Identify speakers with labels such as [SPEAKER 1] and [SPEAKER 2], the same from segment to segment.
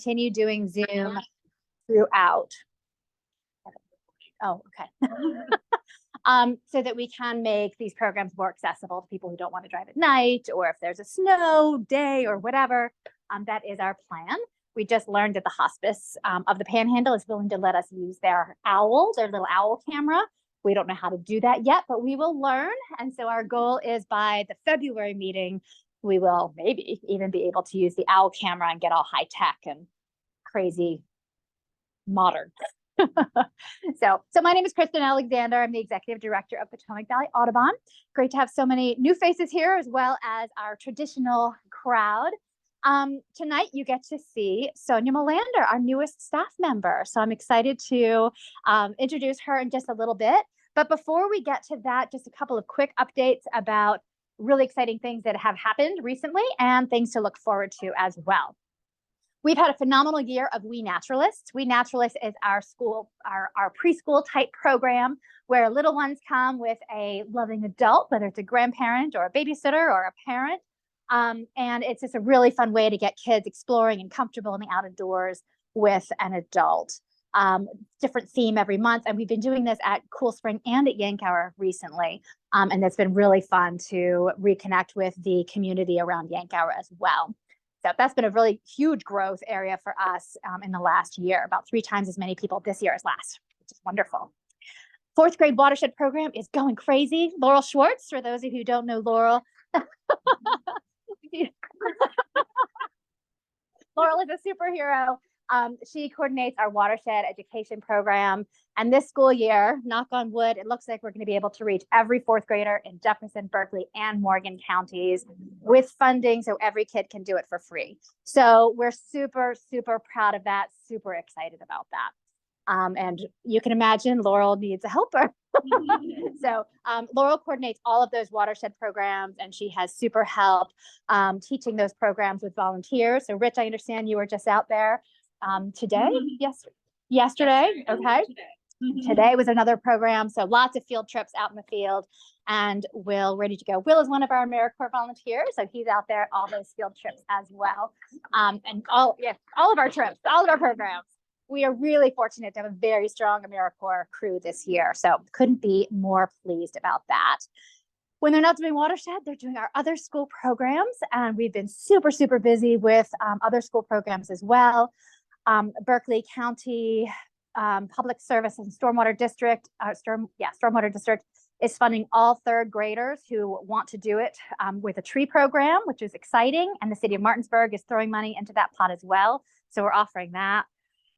[SPEAKER 1] continue doing Zoom throughout. Oh, okay. So that we can make these programs more accessible to people who don't want to drive at night, or if there's a snow day or whatever. That is our plan. We just learned that the hospice of the Panhandle is willing to let us use their little owl camera. We don't know how to do that yet, but we will learn. And so our goal is by the February meeting, we will maybe even be able to use the owl camera and get all high tech and crazy modern. So my name is Kristen Alexander. I'm the executive director of Potomac Valley Audubon. Great to have so many new faces here, as well as our traditional crowd. Tonight you get to see Sonja Melander, our newest staff member. So I'm excited to introduce her in just a little bit. But before we get to that, just a couple of quick updates about really exciting things that have happened recently and things to look forward to as well. We've had a phenomenal year of We Naturalists. We Naturalists is our preschool type program where little ones come with a loving adult, whether it's a grandparent or a babysitter or a parent. And it's just a really fun way to get kids exploring and comfortable in the outdoors with an adult. Different theme every month. And we've been doing this at Cool Spring and at Yankauer recently. And it's been really fun to reconnect with the community around Yankauer as well. So that's been a really huge growth area for us in the last year, about 3 times as many people this year as last, which is wonderful. 4th grade watershed program is going crazy. Laurel Schwartz, for those of you who don't know Laurel. Laurel is a superhero. She coordinates our watershed education program. And this school year, knock on wood, it looks like we're going to be able to reach every 4th grader in Jefferson, Berkeley, and Morgan counties with funding so every kid can do it for free. So we're super, super proud of that, super excited about that. And you can imagine Laurel needs a helper. So Laurel coordinates all of those watershed programs, and she has super help teaching those programs with volunteers. So Rich, I understand you were just out there today? Yesterday? Okay. Today was another program. So lots of field trips out in the field, and Will ready to go. Will is one of our AmeriCorps volunteers. So he's out there all those field trips as well. And all of our trips, all of our programs. We are really fortunate to have a very strong AmeriCorps crew this year. So couldn't be more pleased about that. When they're not doing watershed, they're doing our other school programs. And we've been super, super busy with other school programs as well. Berkeley County Public Service and Stormwater District, Stormwater District is funding all 3rd graders who want to do it with a tree program, which is exciting. And the city of Martinsburg is throwing money into that pot as well. So we're offering that.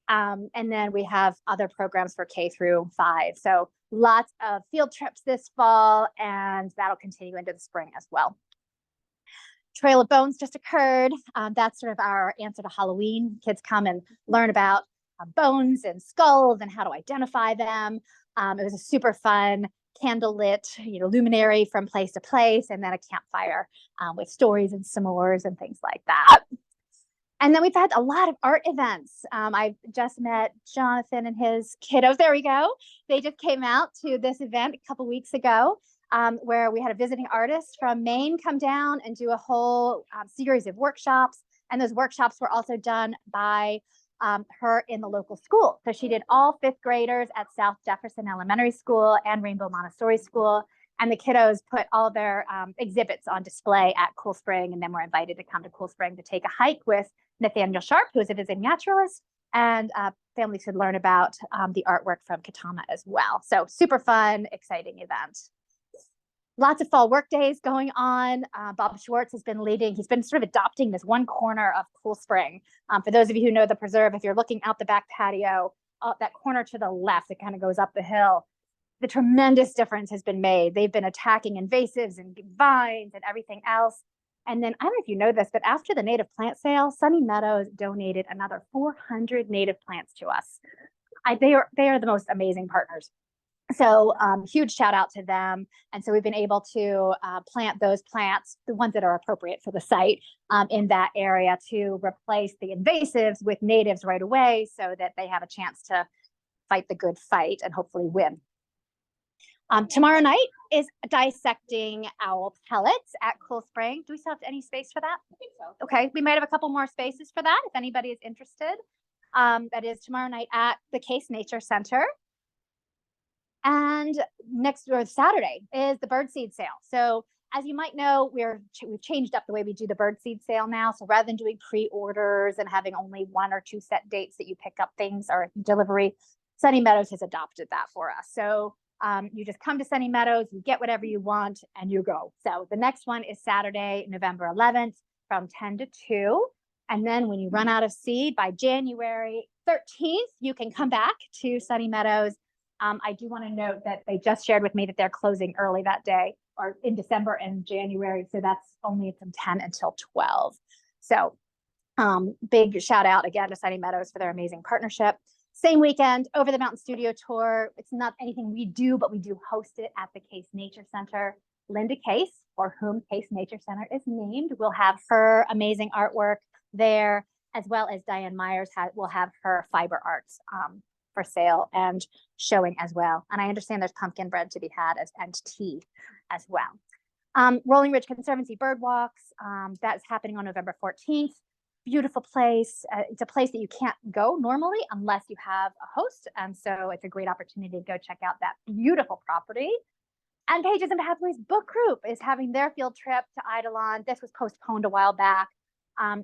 [SPEAKER 1] And then we have other programs for K through 5. So lots of field trips this fall, and that'll continue into the spring as well. Trail of Bones just occurred. That's sort of our answer to Halloween. Kids come and learn about bones and skulls and how to identify them. It was a super fun candlelit, luminary from place to place, and then a campfire with stories and s'mores and things like that. And then we've had a lot of art events. I just met Jonathan and his kiddos. There we go. They just came out to this event a couple weeks ago where we had a visiting artist from Maine come down and do a whole series of workshops. And those workshops were also done by her in the local school. So she did all 5th graders at South Jefferson Elementary School and Rainbow Montessori School. And the kiddos put all their exhibits on display at Cool Spring, and then were invited to come to Cool Spring to take a hike with Nathaniel Sharp, who is a visiting naturalist, and families could learn about the artwork from Katama as well. So super fun, exciting event. Lots of fall work days going on. Bob Schwartz has been leading. He's been sort of adopting this one corner of Cool Spring. For those of you who know the preserve, if you're looking out the back patio, that corner to the left, it kind of goes up the hill. The tremendous difference has been made. They've been attacking invasives and vines and everything else. And then I don't know if you know this, but after the native plant sale, Sunny Meadows donated another 400 native plants to us. They are the most amazing partners. So huge shout out to them. And so we've been able to plant those plants, the ones that are appropriate for the site in that area, to replace the invasives with natives right away so that they have a chance to fight the good fight and hopefully win. Tomorrow night is dissecting owl pellets at Cool Spring. Do we still have any space for that?
[SPEAKER 2] I think so.
[SPEAKER 1] Okay, we might have a couple more spaces for that if anybody is interested. That is tomorrow night at the Case Nature Center. And next or Saturday is the birdseed sale. So as you might know, we've changed up the way we do the birdseed sale now. So rather than doing pre-orders and having only 1 or 2 set dates that you pick up things or delivery, Sunny Meadows has adopted that for us. So you just come to Sunny Meadows, you get whatever you want, and you go. So the next one is Saturday, November 11th from 10 to 2. And then when you run out of seed by January 13th, you can come back to Sunny Meadows. I do want to note that they just shared with me that they're closing early that day, or in December and January. So that's only from 10 until 12. So big shout out again to Sunny Meadows for their amazing partnership. Same weekend, Over the Mountain Studio Tour. It's not anything we do, but we do host it at the Case Nature Center. Linda Case, for whom Case Nature Center is named, will have her amazing artwork there, as well as Diane Myers will have her fiber arts for sale and showing as well. And I understand there's pumpkin bread to be had and tea as well. Rolling Ridge Conservancy Bird Walks, that's happening on November 14th. Beautiful place. It's a place that you can't go normally unless you have a host. And so it's a great opportunity to go check out that beautiful property. And Pages and Pathways Book Group is having their field trip to Eidolon. This was postponed a while back.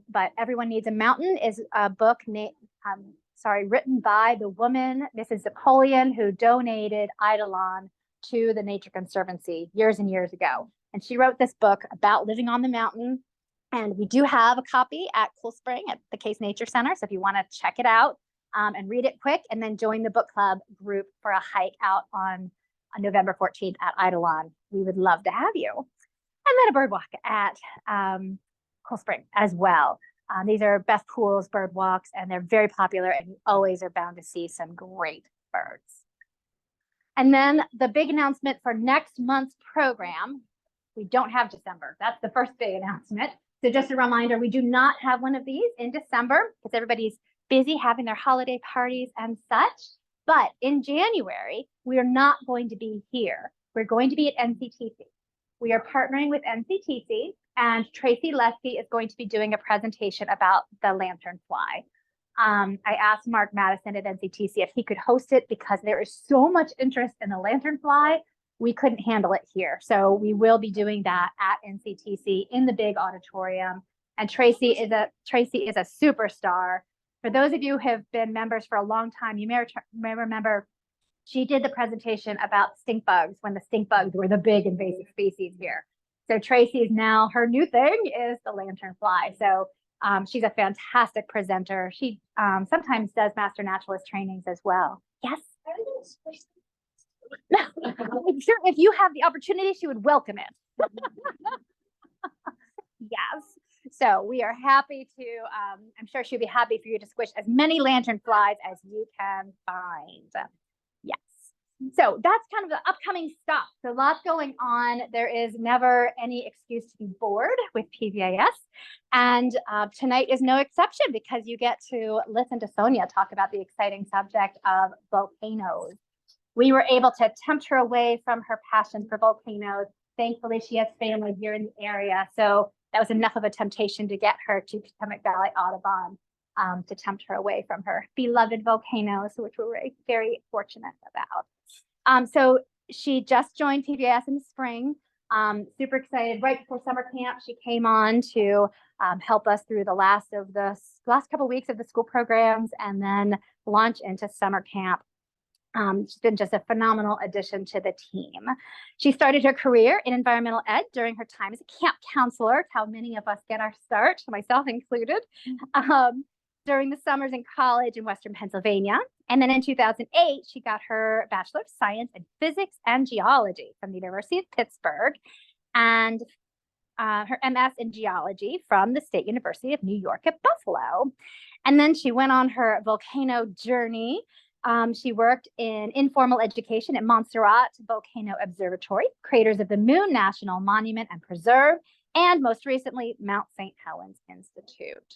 [SPEAKER 1] But Everyone Needs a Mountain is a book written by the woman, Mrs. Napoleon, who donated Eidolon to the Nature Conservancy years and years ago. And she wrote this book about living on the mountain. And we do have a copy at Cool Spring at the Case Nature Center. So if you want to check it out and read it quick, and then join the book club group for a hike out on November 14th at Eidolon, we would love to have you. And then a bird walk at Cool Spring as well. These are Beth Poole's bird walks, and they're very popular, and you always are bound to see some great birds. And then the big announcement for next month's program, we don't have December. That's the first big announcement. So just a reminder, we do not have one of these in December because everybody's busy having their holiday parties and such. But in January, we are not going to be here. We're going to be at NCTC. We are partnering with NCTC, and Tracy Lesky is going to be doing a presentation about the lanternfly. I asked Mark Madison at NCTC if he could host it because there is so much interest in the lanternfly. We couldn't handle it here. So we will be doing that at NCTC in the big auditorium. And Tracy is a superstar. For those of you who have been members for a long time, you may remember she did the presentation about stink bugs when the stink bugs were the big invasive species here. So Tracy is now, her new thing is the lanternfly. So she's a fantastic presenter. She sometimes does master naturalist trainings as well. Yes? I'm sure if you have the opportunity, she would welcome it. Yes. So we are happy to, I'm sure she'll be happy for you to squish as many lanternflies as you can find. Yes. So that's kind of the upcoming stuff. So lots going on. There is never any excuse to be bored with PVAS. And tonight is no exception because you get to listen to Sonja talk about the exciting subject of volcanoes. We were able to tempt her away from her passion for volcanoes. Thankfully, she has family here in the area. So that was enough of a temptation to get her to Potomac Valley Audubon to tempt her away from her beloved volcanoes, which we're very, very fortunate about. So she just joined PVAS in the spring. Super excited. Right before summer camp, she came on to help us through the last couple of weeks of the school programs and then launch into summer camp. She's been just a phenomenal addition to the team. She started her career in environmental ed during her time as a camp counselor. It's how many of us get our start, myself included, during the summers in college in Western Pennsylvania. And then in 2008, she got her Bachelor of Science in Physics and Geology from the University of Pittsburgh and her MS in Geology from the State University of New York at Buffalo. And then she went on her volcano journey. She worked in informal education at Montserrat Volcano Observatory, Craters of the Moon National Monument and Preserve, and most recently, Mount St. Helens Institute.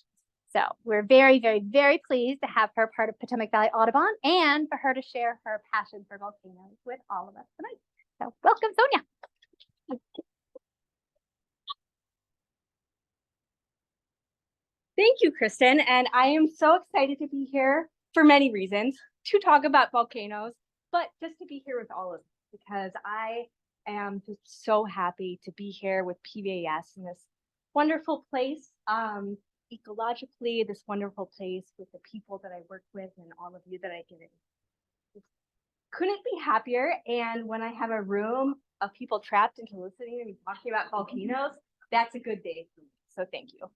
[SPEAKER 1] So we're very, very, very pleased to have her part of Potomac Valley Audubon and for her to share her passion for volcanoes with all of us tonight. So welcome, Sonja.
[SPEAKER 2] Thank you, Kristen. And I am so excited to be here for many reasons to talk about volcanoes, but just to be here with all of you because I am just so happy to be here with PVAS in this wonderful place, ecologically, this wonderful place with the people that I work with and all of you that I get in. Couldn't be happier. And when I have a room of people trapped into listening to me talking about volcanoes, that's a good day for me. So thank you.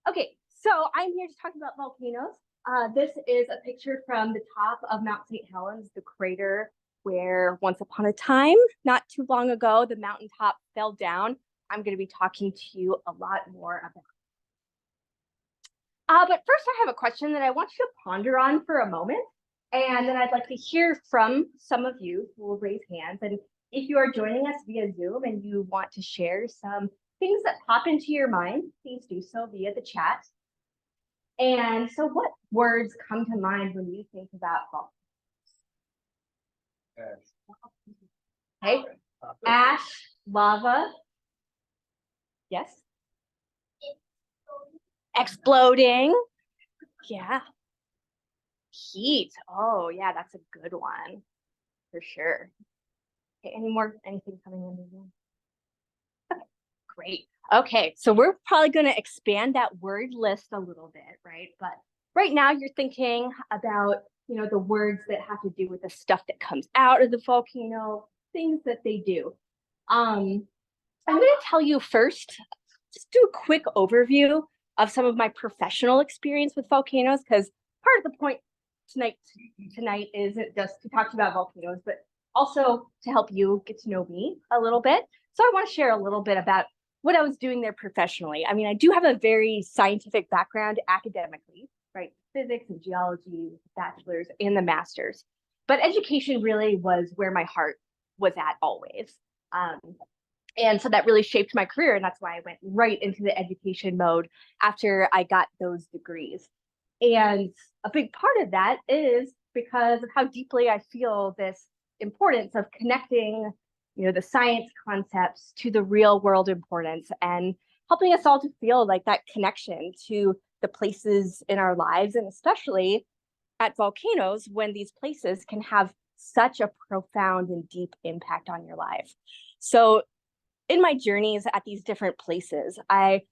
[SPEAKER 2] Okay, so I'm here to talk about volcanoes. This is a picture from the top of Mount St. Helens, the crater where once upon a time, not too long ago, the mountaintop fell down. I'm going to be talking to you a lot more about it. But first I have a question that I want you to ponder on for a moment. And then I'd like to hear from some of you who will raise hands. And if you are joining us via Zoom and you want to share some things that pop into your mind, please do so via the chat. And so what words come to mind when you think about volcanoes? Okay. Ash, lava. Yes. Exploding. Yeah. Heat. Oh, yeah, that's a good one for sure. Okay, anything coming in the room? Okay, great. Okay, so we're probably going to expand that word list a little bit, right? But right now you're thinking about, the words that have to do with the stuff that comes out of the volcano, things that they do. I'm going to tell you first, just do a quick overview of some of my professional experience with volcanoes, because part of the point tonight isn't just to talk about volcanoes, but also to help you get to know me a little bit. So I want to share a little bit about what I was doing there professionally. I mean, I do have a very scientific background academically, right? Physics and geology, bachelor's and the master's. But education really was where my heart was at always. And so that really shaped my career. And that's why I went right into the education mode after I got those degrees. And a big part of that is because of how deeply I feel this importance of connecting, the science concepts to the real world importance and helping us all to feel like that connection to the places in our lives, and especially at volcanoes when these places can have such a profound and deep impact on your life. So in my journeys at these different places, I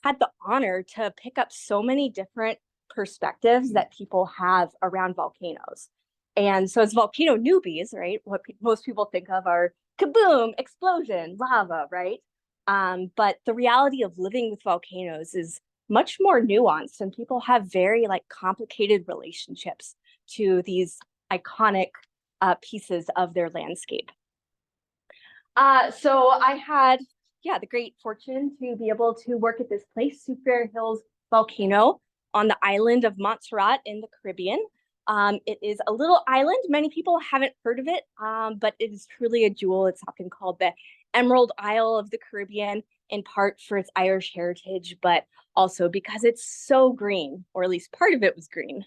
[SPEAKER 2] had the honor to pick up so many different perspectives that people have around volcanoes. And so as volcano newbies, right, what most people think of are kaboom, explosion, lava, right? But the reality of living with volcanoes is much more nuanced, and people have very complicated relationships to these iconic pieces of their landscape. So I had, the great fortune to be able to work at this place, Superior Hills Volcano, on the island of Montserrat in the Caribbean. It is a little island. Many people haven't heard of it, but it is truly a jewel. It's often called the Emerald Isle of the Caribbean, in part for its Irish heritage, but also because it's so green, or at least part of it was green.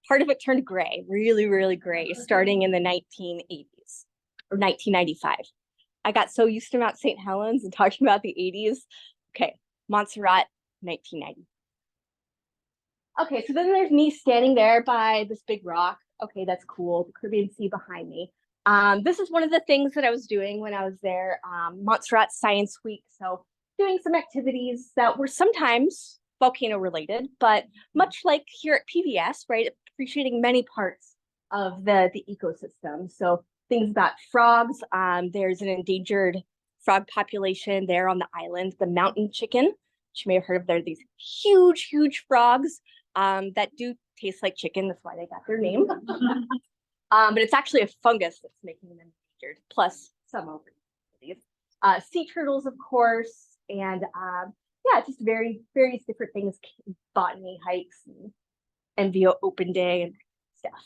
[SPEAKER 2] Part of it turned gray, really, really gray, starting in the 1980s or 1995. I got so used to Mount St. Helens and talking about the 80s. Okay, Montserrat, 1990. Okay, so then there's me standing there by this big rock. Okay, that's cool. The Caribbean Sea behind me. This is one of the things that I was doing when I was there, Montserrat Science Week. So doing some activities that were sometimes volcano related, but much like here at PVS, right, appreciating many parts of the ecosystem. So things about frogs. There's an endangered frog population there on the island, the mountain chicken, which you may have heard of. They're these huge, huge frogs that do taste like chicken. That's why they got their name. But it's actually a fungus that's making them endangered, plus some over. Sea turtles, of course, and just various different things, botany hikes and via open day and stuff.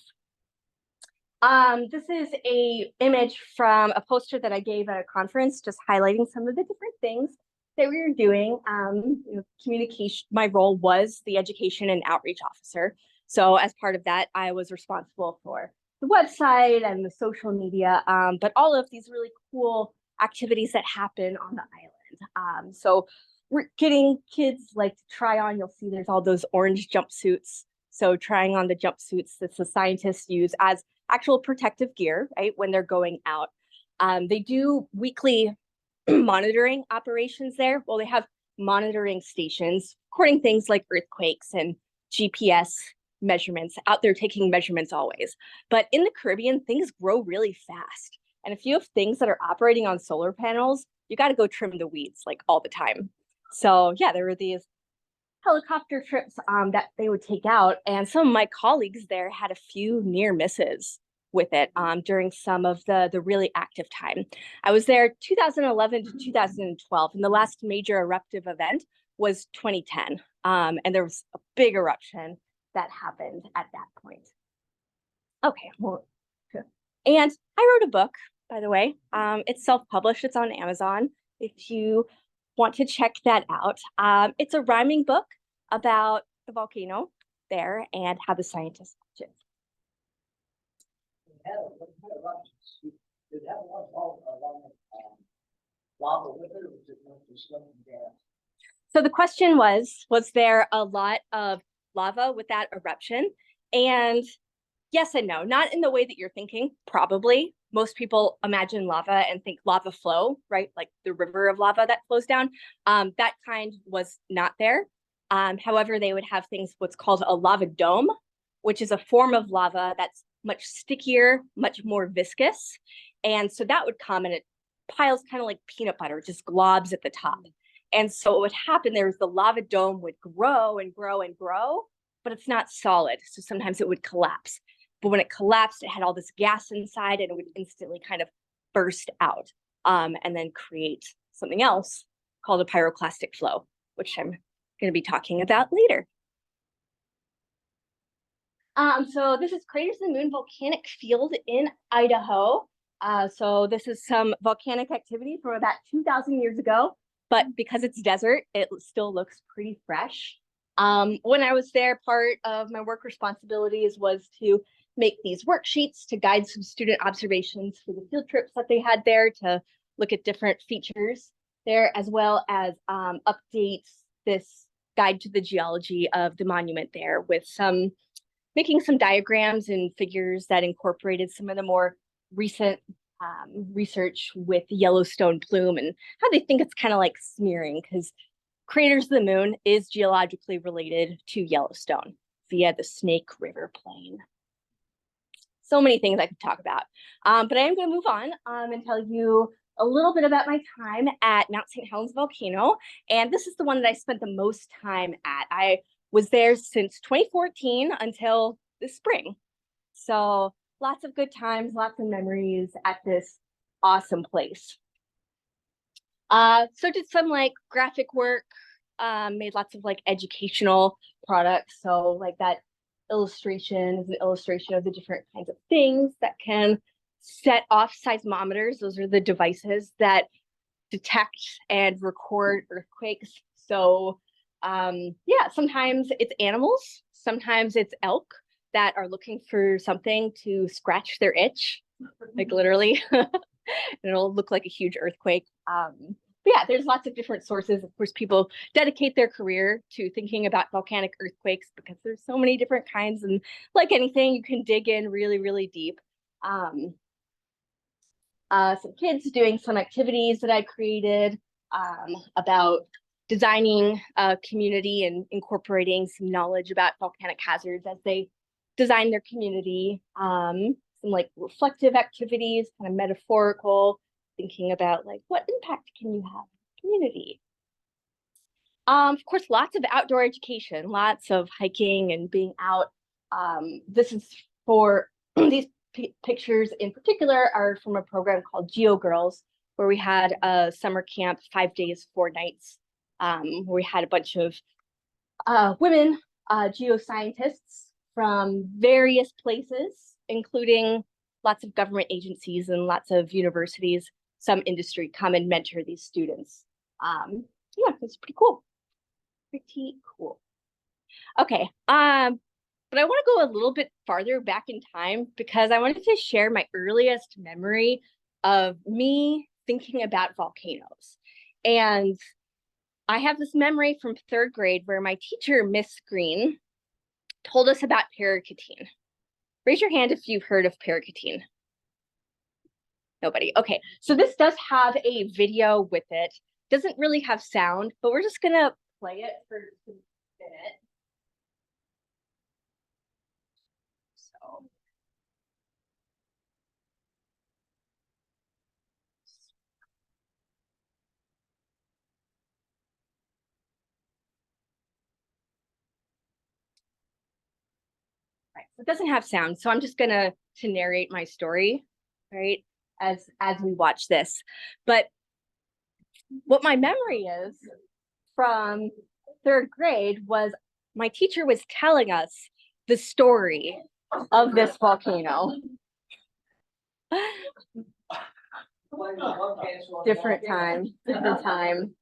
[SPEAKER 2] This is a image from a poster that I gave at a conference, just highlighting some of the different things that we were doing. Communication, my role was the education and outreach officer. So as part of that, I was responsible for the website and the social media, but all of these really cool activities that happen on the island. So we're getting kids like to try on, you'll see there's all those orange jumpsuits. So trying on the jumpsuits that the scientists use as actual protective gear, right, when they're going out. They do weekly monitoring operations there. Well, they have monitoring stations recording things like earthquakes and GPS measurements out there taking measurements always. But in the Caribbean, things grow really fast. And if you have things that are operating on solar panels, you got to go trim the weeds like all the time. So yeah, there were these helicopter trips that they would take out. And some of my colleagues there had a few near misses with it during some of the really active time. I was there 2011 to 2012, and the last major eruptive event was 2010. And there was a big eruption that happened at that point. Okay, well, and I wrote a book, by the way. It's self-published, it's on Amazon if you want to check that out. It's a rhyming book about the volcano there and how the scientists watch it. So the question was there a lot of lava with that eruption? And yes and no, not in the way that you're thinking, probably. Most people imagine lava and think lava flow, right? Like the river of lava that flows down. That kind was not there. However, they would have things, what's called a lava dome, which is a form of lava that's much stickier, much more viscous. And so that would come and it piles kind of like peanut butter, just globs at the top. And so what would happen there is the lava dome would grow and grow and grow, but it's not solid. So sometimes it would collapse. But when it collapsed, it had all this gas inside and it would instantly kind of burst out and then create something else called a pyroclastic flow, which I'm going to be talking about later. So this is Craters of the Moon Volcanic Field in Idaho. So this is some volcanic activity from about 2,000 years ago, but because it's desert, it still looks pretty fresh. When I was there, part of my work responsibilities was to make these worksheets to guide some student observations for the field trips that they had there to look at different features there, as well as update this guide to the geology of the monument there with making some diagrams and figures that incorporated some of the more recent research with the Yellowstone plume and how they think it's kind of like smearing, because Craters of the Moon is geologically related to Yellowstone via the Snake River Plain. So many things I could talk about, but I am going to move on and tell you a little bit about my time at Mount St. Helens Volcano. And this is the one that I spent the most time at. I was there since 2014 until this spring. So lots of good times, lots of memories at this awesome place. So did some like graphic work, made lots of like educational products. So like that illustration is an illustration of the different kinds of things that can set off seismometers. Those are the devices that detect and record earthquakes. So yeah, sometimes it's animals, sometimes it's elk that are looking for something to scratch their itch, like literally. It'll look like a huge earthquake. But yeah, there's lots of different sources. Of course, people dedicate their career to thinking about volcanic earthquakes because there's so many different kinds. And like anything, you can dig in really, really deep. Some kids doing some activities that I created about designing a community and incorporating some knowledge about volcanic hazards as they design their community. Some like reflective activities, kind of metaphorical, thinking about like what impact can you have in the community. Of course, lots of outdoor education, lots of hiking and being out. This is for these pictures in particular are from a program called Geo Girls, where we had a summer camp, 5 days, 4 nights, where we had a bunch of women geoscientists from various places, including lots of government agencies and lots of universities, some industry come and mentor these students. Yeah, it's pretty cool. Pretty cool. Okay. But I want to go a little bit farther back in time because I wanted to share my earliest memory of me thinking about volcanoes. And I have this memory from 3rd grade where my teacher, Miss Green, told us about paracatine. Raise your hand if you've heard of paracatine. Nobody. Okay, so this does have a video with it. Doesn't really have sound, but we're just gonna play it for a minute. So. Right. So it doesn't have sound, so I'm just gonna to narrate my story, right, as we watch this. But what my memory is from 3rd grade was my teacher was telling us the story of this volcano. Different time.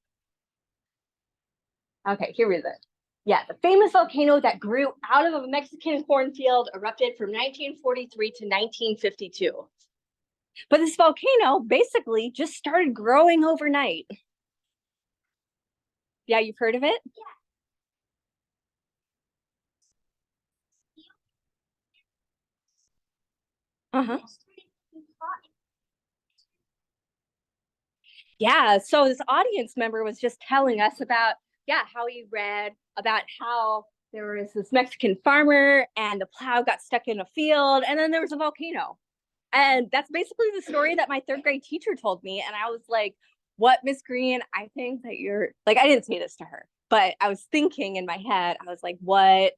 [SPEAKER 2] Okay, here is it. Yeah, the famous volcano that grew out of a Mexican cornfield erupted from 1943 to 1952. But this volcano basically just started growing overnight. Yeah, you've heard of it? Yeah. Uh-huh. Yeah, so this audience member was just telling us about, yeah, how he read about how there was this Mexican farmer and the plow got stuck in a field and then there was a volcano. And that's basically the story that my 3rd grade teacher told me. And I was like, what, Miss Green? I think that you're like, I didn't say this to her, but I was thinking in my head, I was like, what?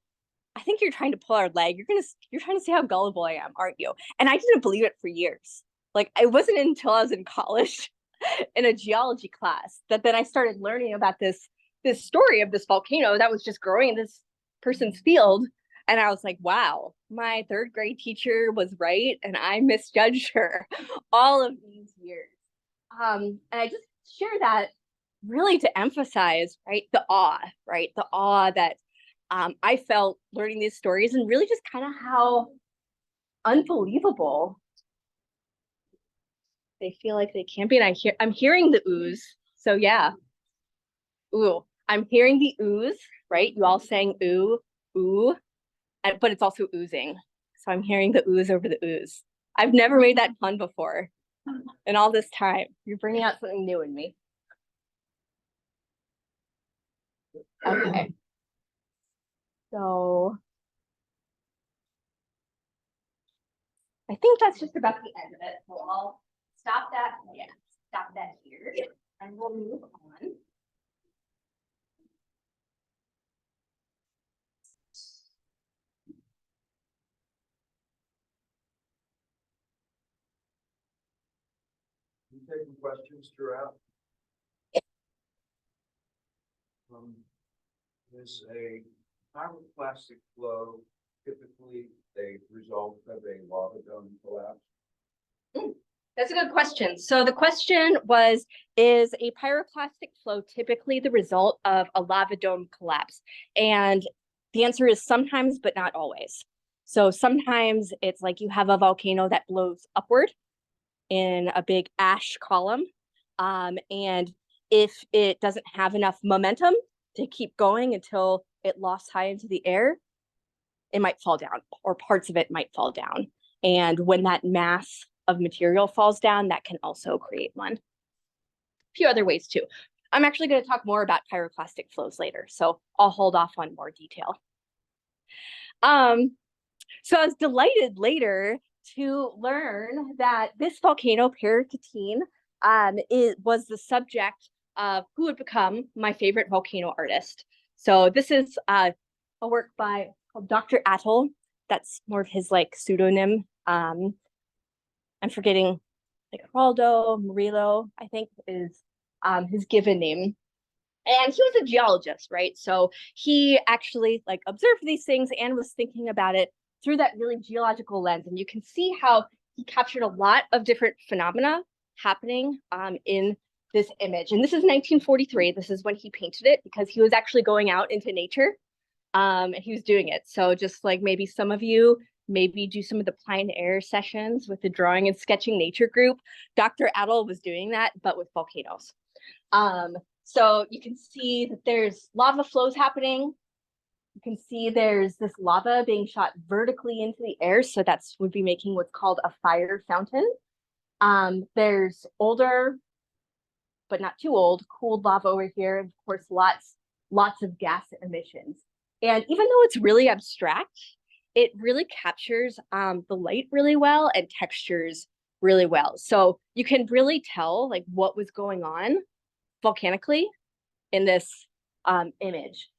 [SPEAKER 2] I think you're trying to pull our leg. You're trying to see how gullible I am, aren't you? And I didn't believe it for years. Like, it wasn't until I was in college in a geology class that then I started learning about this story of this volcano that was just growing in this person's field. And I was like, wow, my 3rd grade teacher was right and I misjudged her all of these years. And I just share that really to emphasize, right, the awe, right, the awe that I felt learning these stories and really just kind of how unbelievable they feel like they can be. And I'm hearing the ooze. So yeah. Ooh, I'm hearing the ooze, right? You all saying ooh, ooh, but it's also oozing. So I'm hearing the ooze over the ooze. I've never made that pun before in all this time. You're bringing out something new in me. Okay. So I think that's just about the end of it. So I'll stop that. Yeah, stop that here. And we'll move on.
[SPEAKER 3] You taking questions throughout? Is a pyroclastic flow typically a result of a lava dome collapse?
[SPEAKER 2] That's a good question. So the question was, is a pyroclastic flow typically the result of a lava dome collapse? And the answer is sometimes, but not always. So sometimes it's like you have a volcano that blows upward in a big ash column. And if it doesn't have enough momentum to keep going until it lofts high into the air, it might fall down, or parts of it might fall down. And when that mass of material falls down, that can also create one. A few other ways too. I'm actually going to talk more about pyroclastic flows later, so I'll hold off on more detail. So I was delighted later to learn that this volcano, Paracatine, it was the subject of who would become my favorite volcano artist. So this is a work by called Dr. Atoll. That's more of his like pseudonym. I'm forgetting, like Geraldo Murillo, I think is his given name. And he was a geologist, right? So he actually like observed these things and was thinking about it through that really geological lens. And you can see how he captured a lot of different phenomena happening in this image. And this is 1943. This is when he painted it because he was actually going out into nature And he was doing it. So just like maybe some of you maybe do some of the plein air sessions with the drawing and sketching nature group. Dr. Adel was doing that, but with volcanoes. So you can see that there's lava flows happening. You can see there's this lava being shot vertically into the air. So that's would be making what's called a fire fountain. There's older, but not too old, cooled lava over here. And of course, lots of gas emissions. And even though it's really abstract, it really captures the light really well and textures really well. So you can really tell like what was going on volcanically in this image.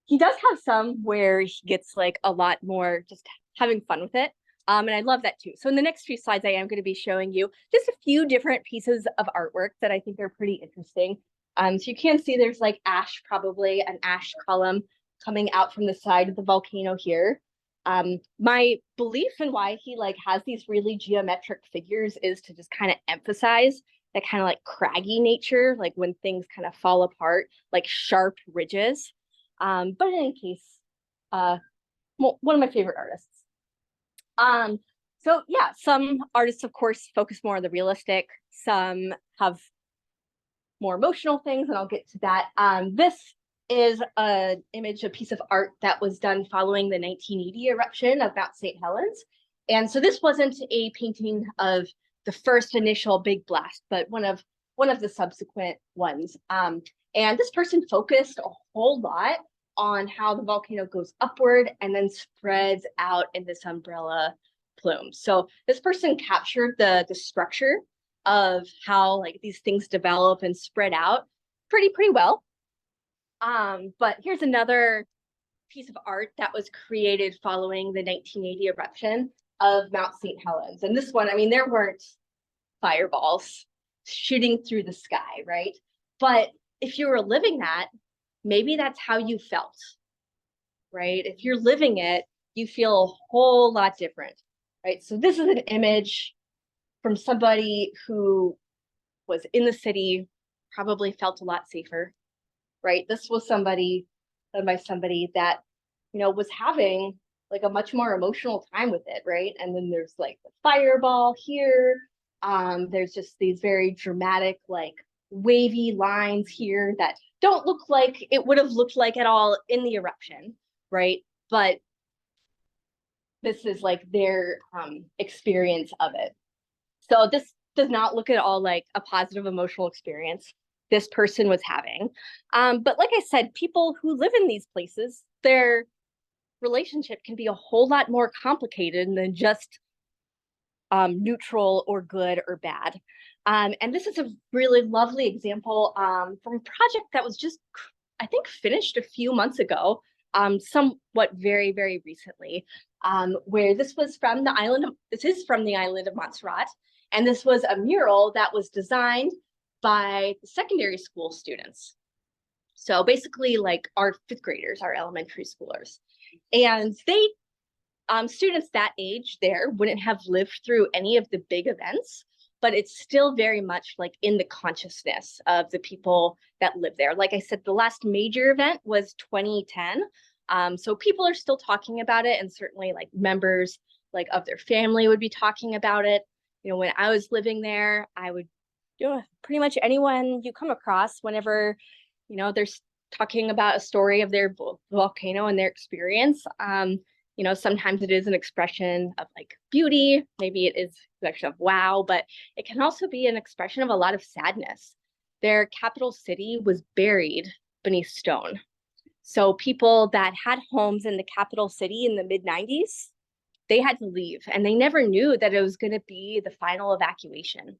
[SPEAKER 2] He does have some where he gets like a lot more just having fun with it. And I love that too. So in the next few slides, I am going to be showing you just a few different pieces of artwork that I think are pretty interesting. So you can see there's like ash, probably an ash column coming out from the side of the volcano here. My belief in why he like has these really geometric figures is to just kind of emphasize that kind of like craggy nature, like when things kind of fall apart, like sharp ridges. But in any case, one of my favorite artists. So yeah, some artists, of course, focus more on the realistic. Some have more emotional things, and I'll get to that. This is an image, a piece of art that was done following the 1980 eruption of Mount St. Helens. And so this wasn't a painting of the first initial big blast, but one of the subsequent ones. And this person focused a whole lot on how the volcano goes upward and then spreads out in this umbrella plume. So this person captured the structure of how like these things develop and spread out pretty well. But here's another piece of art that was created following the 1980 eruption of Mount St. Helens. And this one, I mean, there weren't fireballs shooting through the sky, right? But if you were living that, maybe that's how you felt, right? If you're living it, you feel a whole lot different, right? So this is an image from somebody who was in the city, probably felt a lot safer, right? This was somebody done by somebody that, you know, was having like a much more emotional time with it, right? And then there's like the fireball here. There's just these very dramatic, like wavy lines here that don't look like it would have looked like at all in the eruption, right? But this is like their experience of it. So this does not look at all like a positive emotional experience this person was having. But like I said, people who live in these places, their relationship can be a whole lot more complicated than just neutral or good or bad. And this is a really lovely example from a project that was just, I think, finished a few months ago, somewhat very recently, where this is from the island of Montserrat. And this was a mural that was designed by secondary school students. So basically like our fifth graders, our elementary schoolers. And they, students that age there wouldn't have lived through any of the big events, but it's still very much like in the consciousness of the people that live there. Like I said, the last major event was 2010. So people are still talking about it, and certainly like members like of their family would be talking about it. You know, when I was living there, I would, you know, pretty much anyone you come across whenever, you know, they're talking about a story of their volcano and their experience. You know, sometimes it is an expression of like beauty, maybe it is an expression of wow, but it can also be an expression of a lot of sadness. Their capital city was buried beneath stone. So people that had homes in the capital city in the mid-90s, they had to leave, and they never knew that it was going to be the final evacuation.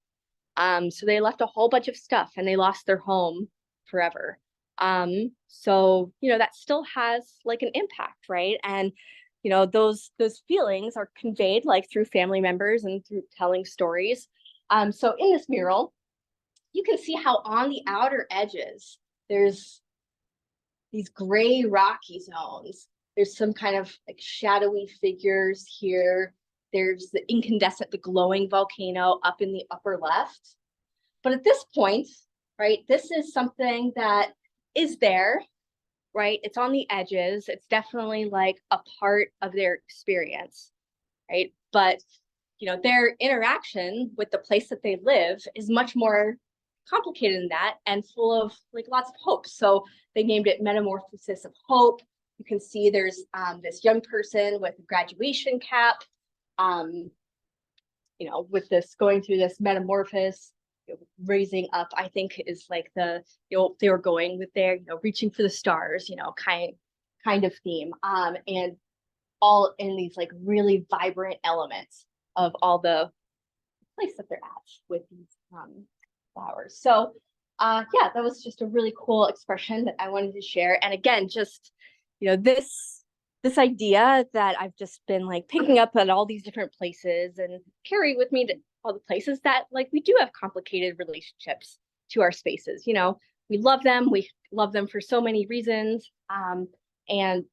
[SPEAKER 2] So they left a whole bunch of stuff and they lost their home forever. So, you know, that still has like an impact, right? And, you know, those feelings are conveyed like through family members and through telling stories. So in this mural, you can see how on the outer edges, there's these gray rocky zones. There's some kind of like shadowy figures here. There's the incandescent, the glowing volcano up in the upper left. But at this point, right, this is something that is there, right? It's on the edges. It's definitely like a part of their experience, right? But their interaction with the place that they live is much more complicated than that and full of like lots of hope. So they named it Metamorphosis of Hope. You can see there's this young person with a graduation cap, with this going through this metamorphosis, raising up, I think is like they were going with their, reaching for the stars, kind of theme. And all in these like really vibrant elements of all the place that they're at with these flowers. So yeah, that was just a really cool expression that I wanted to share. And again, just this idea that I've just been like picking up at all these different places and carry with me to all the places that like we do have complicated relationships to our spaces. We love them for so many reasons. And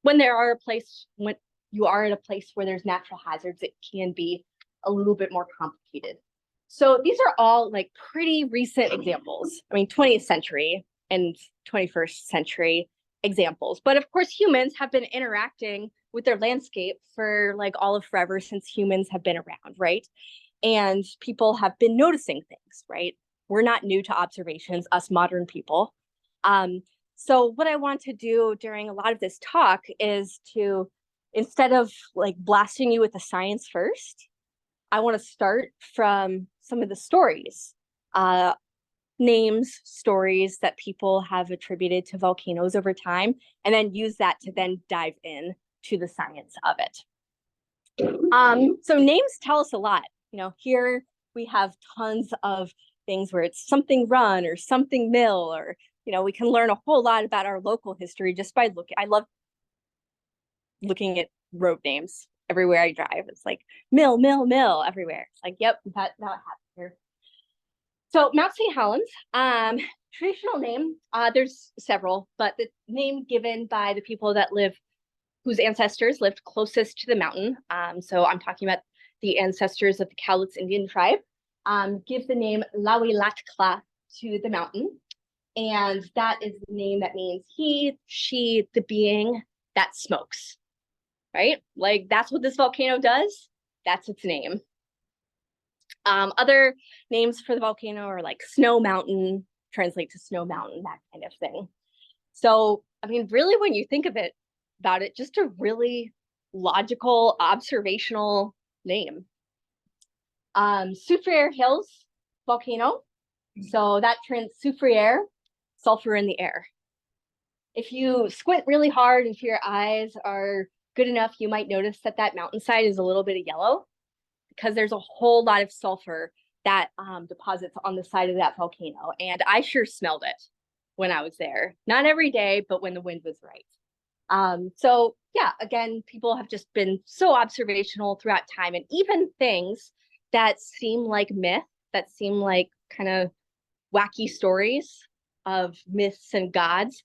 [SPEAKER 2] when you are in a place where there's natural hazards, it can be a little bit more complicated. So these are all like pretty recent examples. I mean, 20th century and 21st century examples. But of course, humans have been interacting with their landscape for like all of forever since humans have been around, right? And people have been noticing things, right? We're not new to observations, us modern people. So what I want to do during a lot of this talk is to, instead of like blasting you with the science first, I want to start from some of the stories, names, stories that people have attributed to volcanoes over time, and then use that to then dive in to the science of it. So names tell us a lot. Here we have tons of things where it's something run or something mill, or we can learn a whole lot about our local history just by looking. I love looking at road names everywhere I drive. It's like mill everywhere. It's like, yep, that happened here. So Mount St. Helens, traditional name, there's several, but the name given by the people that whose ancestors lived closest to the mountain. So I'm talking about the ancestors of the Cowlitz Indian tribe, give the name Lawilatkla to the mountain. And that is the name that means he, she, the being that smokes, right? Like that's what this volcano does. That's its name. Other names for the volcano are like Snow Mountain, translate to Snow Mountain, that kind of thing. So, I mean, really, when you think about it, just a really logical, observational name. Soufriere Hills volcano. So that Soufriere, sulfur in the air. If you squint really hard, if your eyes are good enough, you might notice that mountainside is a little bit of yellow because there's a whole lot of sulfur that deposits on the side of that volcano. And I sure smelled it when I was there. Not every day, but when the wind was right. So yeah, again, people have just been so observational throughout time, and even things that seem like myth, that seem like kind of wacky stories of myths and gods,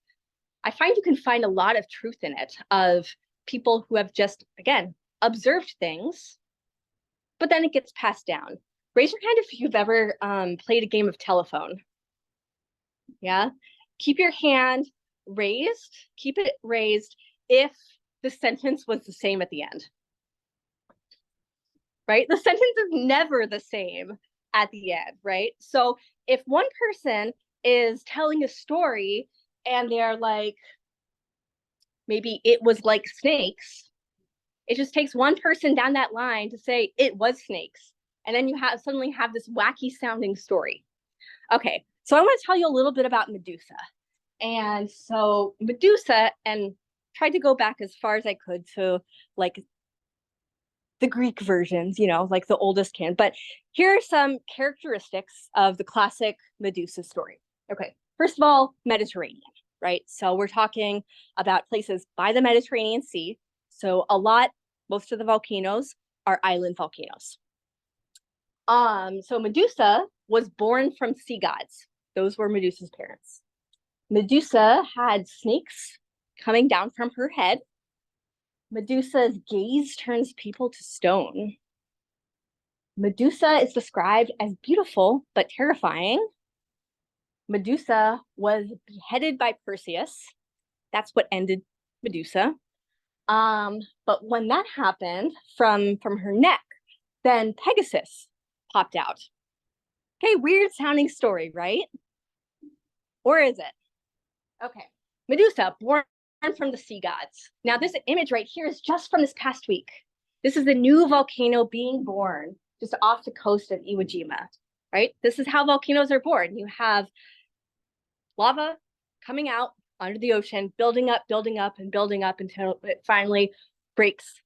[SPEAKER 2] I find you can find a lot of truth in it, of people who have just, again, observed things, but then it gets passed down. Raise your hand if you've ever played a game of telephone. Yeah, keep your hand raised, keep it raised if the sentence was the same at the end. Right? The sentence is never the same at the end, right? So if one person is telling a story and they're like, maybe it was like snakes, it just takes one person down that line to say it was snakes. And then you suddenly have this wacky sounding story. Okay, so I want to tell you a little bit about Medusa. And so Medusa, and tried to go back as far as I could to like the Greek versions, like the oldest can. But here are some characteristics of the classic Medusa story. Okay, first of all, Mediterranean, right? So we're talking about places by the Mediterranean Sea. So most of the volcanoes are island volcanoes. So Medusa was born from sea gods. Those were Medusa's parents. Medusa had snakes coming down from her head. Medusa's gaze turns people to stone. Medusa is described as beautiful but terrifying. Medusa was beheaded by Perseus. That's what ended Medusa. But when that happened from her neck, then Pegasus popped out. Okay, weird sounding story, right? Or is it? Okay, Medusa, born from the sea gods. Now this image right here is just from this past week. This is the new volcano being born just off the coast of Iwo Jima, right? This is how volcanoes are born. You have lava coming out under the ocean, building up, and building up until it finally breaks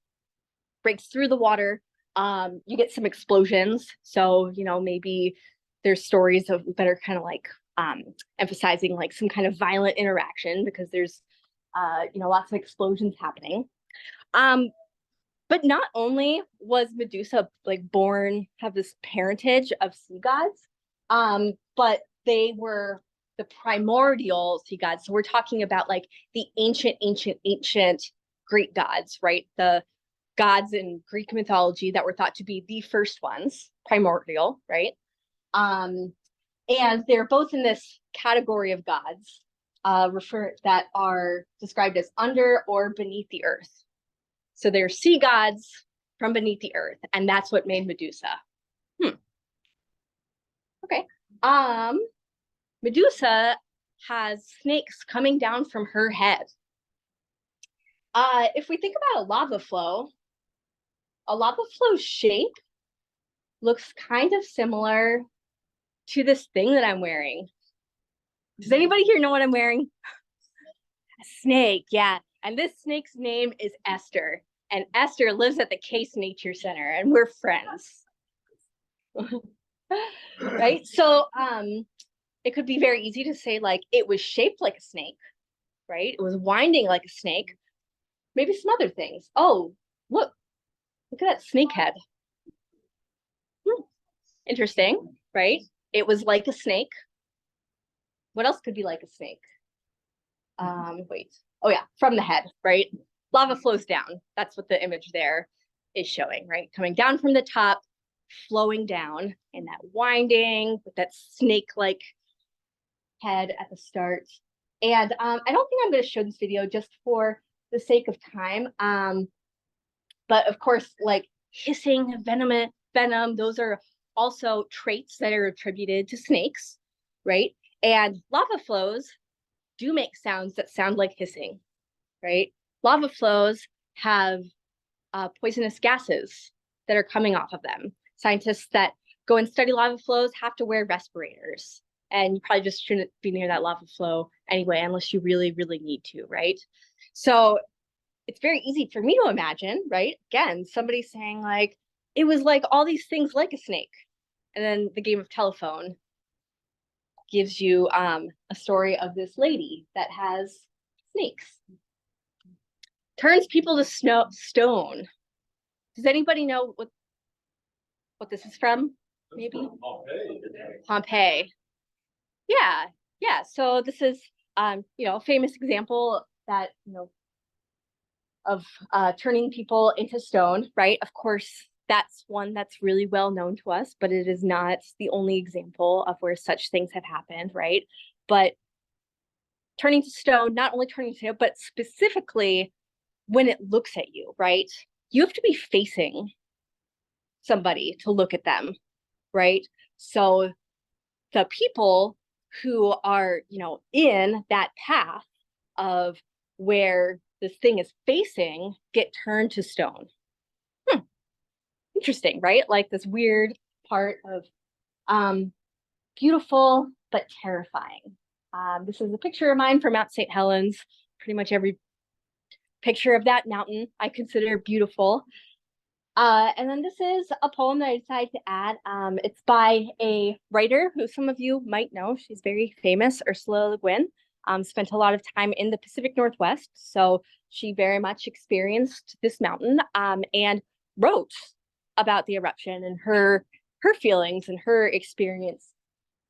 [SPEAKER 2] through the water. You get some explosions. So, you know, maybe there's stories that are kind of like emphasizing like some kind of violent interaction because there's, you know, lots of explosions happening. But not only was Medusa like born, have this parentage of sea gods, but they were the primordial sea gods. So we're talking about like the ancient Greek gods, right? The gods in Greek mythology that were thought to be the first ones, primordial, right? And they're both in this category of gods that are described as under or beneath the earth. So they're sea gods from beneath the earth, and that's what made Medusa. Okay. Medusa has snakes coming down from her head. If we think about a lava flow shape looks kind of similar to this thing that I'm wearing. Does anybody here know what I'm wearing? A snake, yeah. And this snake's name is Esther. And Esther lives at the Case Nature Center, and we're friends. Right? So it could be very easy to say like it was shaped like a snake, right? It was winding like a snake. Maybe some other things. Oh, look at that snake head. Interesting, right? It was like a snake. What else could be like a snake? Wait. Oh yeah, from the head, right? Lava flows down. That's what the image there is showing, right? Coming down from the top, flowing down, and that winding with that snake-like head at the start. And I don't think I'm going to show this video just for the sake of time. But of course, like hissing, venom, those are also traits that are attributed to snakes, right? And lava flows do make sounds that sound like hissing, right? Lava flows have poisonous gases that are coming off of them. Scientists that go and study lava flows have to wear respirators. And you probably just shouldn't be near that lava flow anyway, unless you really, really need to, right? So it's very easy for me to imagine, right? Again, somebody saying like, it was like all these things like a snake. And then the game of telephone gives you a story of this lady that has snakes. Turns people to stone. Does anybody know what this is from? Maybe? Pompeii. Yeah. So this is you know, a famous example that, you know, of turning people into stone, right? Of course, that's one that's really well known to us, but it is not the only example of where such things have happened, right? But turning to stone, not only turning to stone, but specifically when it looks at you, right? You have to be facing somebody to look at them, right? So the people who are, you know, in that path of where this thing is facing get turned to stone. Interesting, right? Like this weird part of beautiful but terrifying. This is a picture of mine from Mount St. Helens. Pretty much every picture of that mountain I consider beautiful. And then this is a poem that I decided to add. It's by a writer who some of you might know. She's very famous, Ursula Le Guin. Spent a lot of time in the Pacific Northwest, so she very much experienced this mountain and wrote about the eruption and her feelings and her experience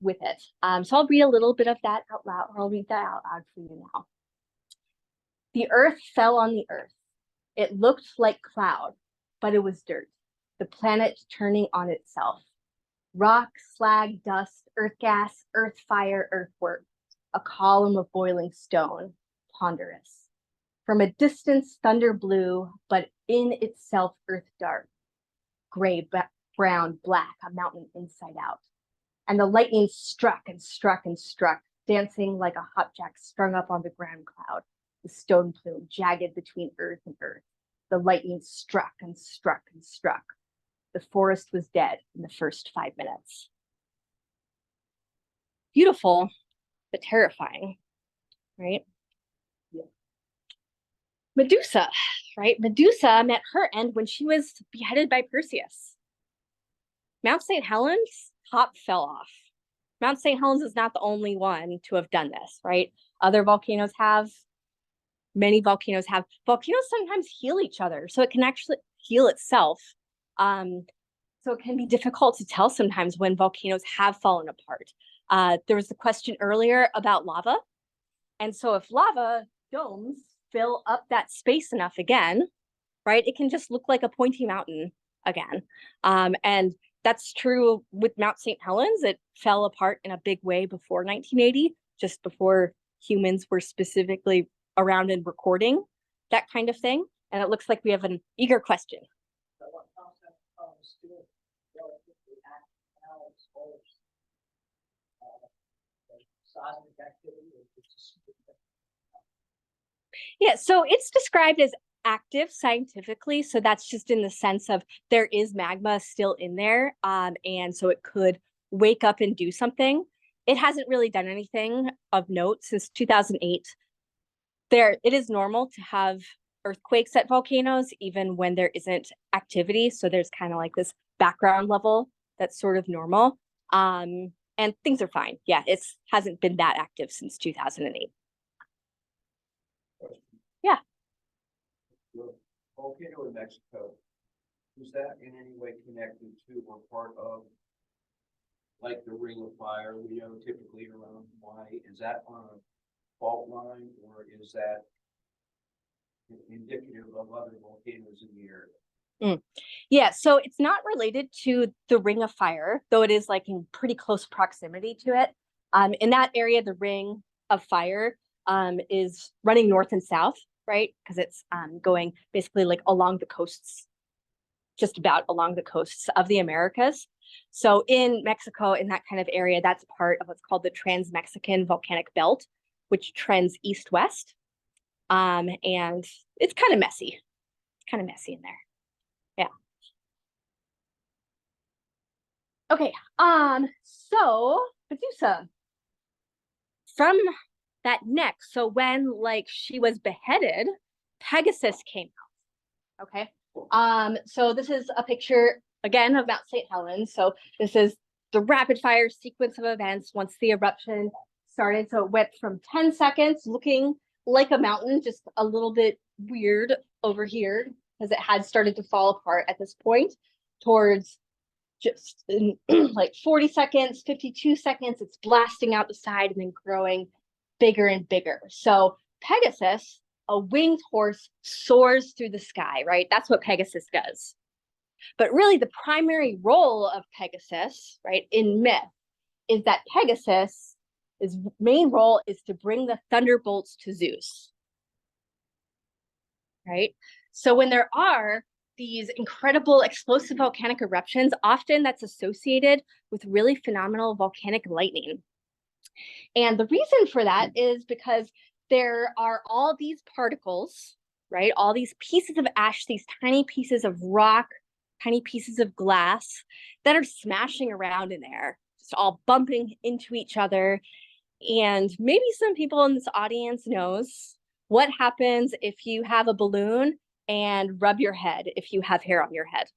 [SPEAKER 2] with it. So I'll read a little bit of that out loud, or I'll read that out loud for you now. The earth fell on the earth. It looked like cloud, but it was dirt, the planet turning on itself. Rock, slag, dust, earth gas, earth fire, earthwork, a column of boiling stone, ponderous. From a distance, thunder blew, but in itself earth dark, gray, brown, black, a mountain inside out. And the lightning struck and struck and struck, dancing like a hopjack strung up on the ground cloud, the stone plume jagged between earth and earth. The lightning struck and struck and struck. The forest was dead in the first 5 minutes. Beautiful, but terrifying, right? Yeah. Medusa, right? Medusa met her end when she was beheaded by Perseus. Mount St. Helens, top fell off. Mount St. Helens is not the only one to have done this, right? Other volcanoes have, many volcanoes have. Volcanoes sometimes heal each other, so it can actually heal itself. So it can be difficult to tell sometimes when volcanoes have fallen apart. There was the question earlier about lava. And so if lava domes fill up that space enough again, right, it can just look like a pointy mountain again. And that's true with Mount St. Helens. It fell apart in a big way before 1980, just before humans were specifically around and recording that kind of thing. And it looks like we have an eager question. Yeah, so it's described as active scientifically. So that's just in the sense of there is magma still in there. And so it could wake up and do something. It hasn't really done anything of note since 2008. It is normal to have earthquakes at volcanoes, even when there isn't activity. So there's kind of like this background level that's sort of normal. And things are fine. Yeah, it hasn't been that active since 2008. Yeah.
[SPEAKER 3] The volcano in Mexico, is that in any way connected to or part of, like, the Ring of Fire we know typically around Hawaii? Is that on a fault line, or is that indicative of other volcanoes in the area?
[SPEAKER 2] Yeah, so it's not related to the Ring of Fire, though it is like in pretty close proximity to it. In that area, the Ring of Fire is running north and south, right? Because it's going basically like along the coasts, just about along the coasts of the Americas. So in Mexico, in that kind of area, that's part of what's called the Trans-Mexican Volcanic Belt, which trends east-west. And it's kind of messy. It's kind of messy in there. Yeah. Okay, so Medusa, from that neck, so when like she was beheaded, Pegasus came out. Okay. So this is a picture again of Mount St. Helens. So this is the rapid fire sequence of events once the eruption started. So it went from 10 seconds looking like a mountain, just a little bit weird over here because it had started to fall apart at this point, towards just in like 40 seconds, 52 seconds, it's blasting out the side and then growing bigger and bigger. So Pegasus, a winged horse, soars through the sky, right? That's what Pegasus does. But really the primary role of Pegasus, right, in myth, is that Pegasus, his main role is to bring the thunderbolts to Zeus, right? So when there are these incredible explosive volcanic eruptions, often that's associated with really phenomenal volcanic lightning. And the reason for that is because there are all these particles, right? All these pieces of ash, these tiny pieces of rock, tiny pieces of glass that are smashing around in there, just all bumping into each other. And maybe some people in this audience knows what happens if you have a balloon and rub your head if you have hair on your head.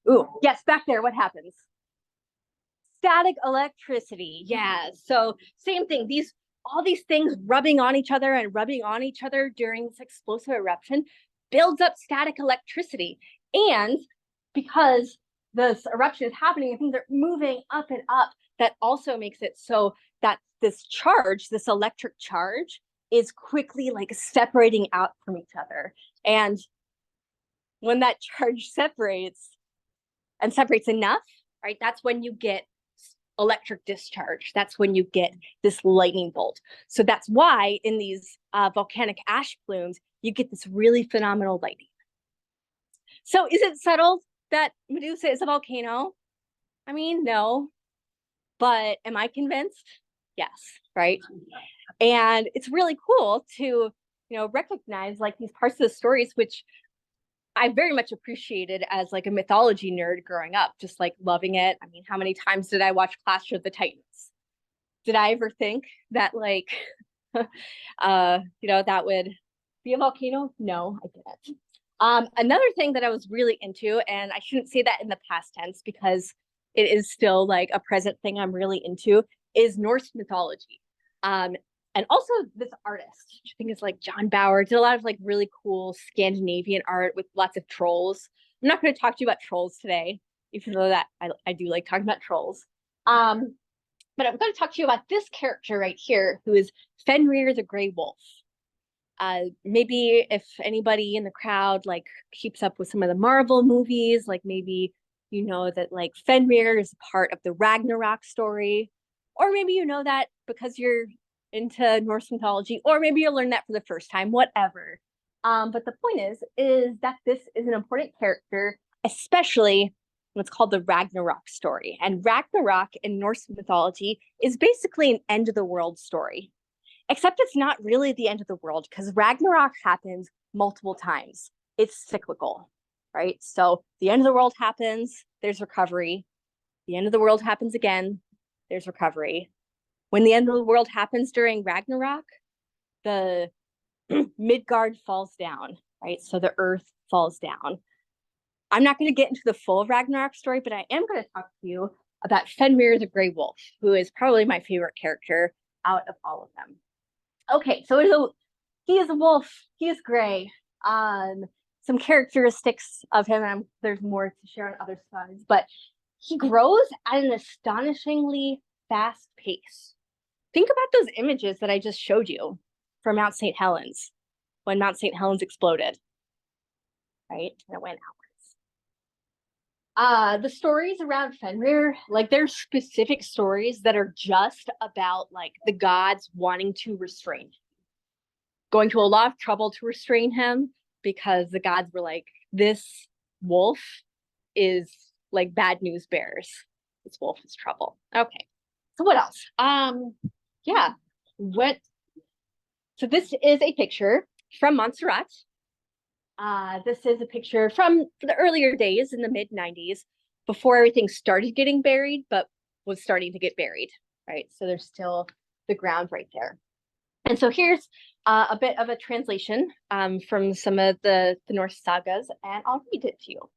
[SPEAKER 2] Ooh, yes, back there, what happens? Static electricity. Yeah, so same thing. All these things rubbing on each other and rubbing on each other during this explosive eruption builds up static electricity. And because this eruption is happening and things are moving up and up, that also makes it so that this charge, this electric charge, is quickly like separating out from each other. And when that charge separates and separates enough, right, that's when you get electric discharge. That's when you get this lightning bolt. So that's why in these volcanic ash plumes, you get this really phenomenal lightning. So is it settled that Medusa is a volcano? I mean, no, but am I convinced? Yes, right? And it's really cool to, recognize like these parts of the stories, which I very much appreciated as like a mythology nerd growing up, just like loving it. I mean, how many times did I watch Clash of the Titans? Did I ever think that like, that would be a volcano? No, I didn't. Another thing that I was really into, and I shouldn't say that in the past tense because it is still like a present thing I'm really into, is Norse mythology. And also this artist, which I think is like John Bauer, did a lot of like really cool Scandinavian art with lots of trolls. I'm not going to talk to you about trolls today, even though that I do like talking about trolls. But I'm going to talk to you about this character right here, who is Fenrir the Grey Wolf. Maybe if anybody in the crowd like keeps up with some of the Marvel movies, like maybe you know that like Fenrir is part of the Ragnarok story, or maybe you know that because you're into Norse mythology, or maybe you'll learn that for the first time, whatever. But the point is that this is an important character, especially what's called the Ragnarok story. And Ragnarok in Norse mythology is basically an end of the world story. Except it's not really the end of the world because Ragnarok happens multiple times. It's cyclical, right? So the end of the world happens, there's recovery. The end of the world happens again, there's recovery. When the end of the world happens during Ragnarok, the Midgard falls down, right? So the earth falls down. I'm not going to get into the full Ragnarok story, but I am going to talk to you about Fenrir the Grey Wolf, who is probably my favorite character out of all of them. Okay, so he is a wolf. He is gray. Some characteristics of him, and there's more to share on other slides, but he grows at an astonishingly fast pace. Think about those images that I just showed you from Mount St. Helens, when Mount St. Helens exploded, right? And it went outwards. The stories around Fenrir, like there's specific stories that are just about like the gods wanting to restrain him, going to a lot of trouble to restrain him because the gods were like, this wolf is like bad news bears. This wolf is trouble. Okay, so what else? Yeah, so this is a picture from Montserrat. This is a picture from the earlier days in the mid-90s, before everything started getting buried, but was starting to get buried, right? So there's still the ground right there. And so here's a bit of a translation from some of the Norse sagas, and I'll read it to you.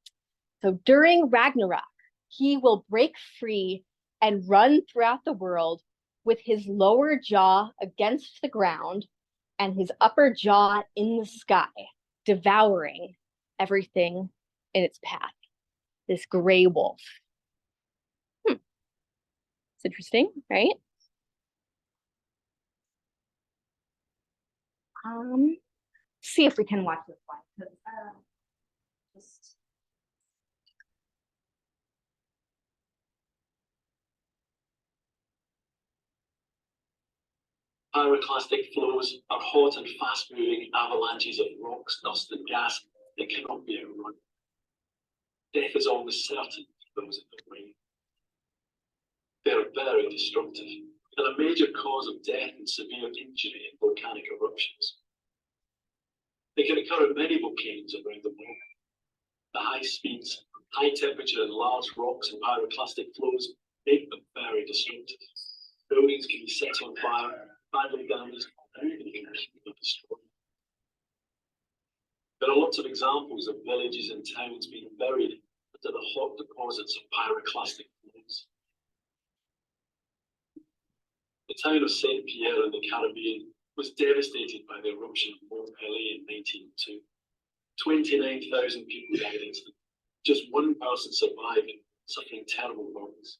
[SPEAKER 2] So during Ragnarok, he will break free and run throughout the world with his lower jaw against the ground and his upper jaw in the sky, devouring everything in its path. This gray wolf. It's interesting, right? See if we can watch this one. Just
[SPEAKER 4] Pyroclastic flows are hot and fast-moving avalanches of rocks, dust, and gas that cannot be outrun. Death is almost certain for those in the way. They are very destructive and a major cause of death and severe injury in volcanic eruptions. They can occur in many volcanoes around the world. The high speeds, high temperature, and large rocks and pyroclastic flows make them very destructive. Buildings can be set on fire, badly damaged, and even completely destroyed. There are lots of examples of villages and towns being buried under the hot deposits of pyroclastic flows. The town of Saint Pierre in the Caribbean was devastated by the eruption of Mont Pelée in 1902. 29,000 people died instantly. Just one person survived, suffering terrible burns.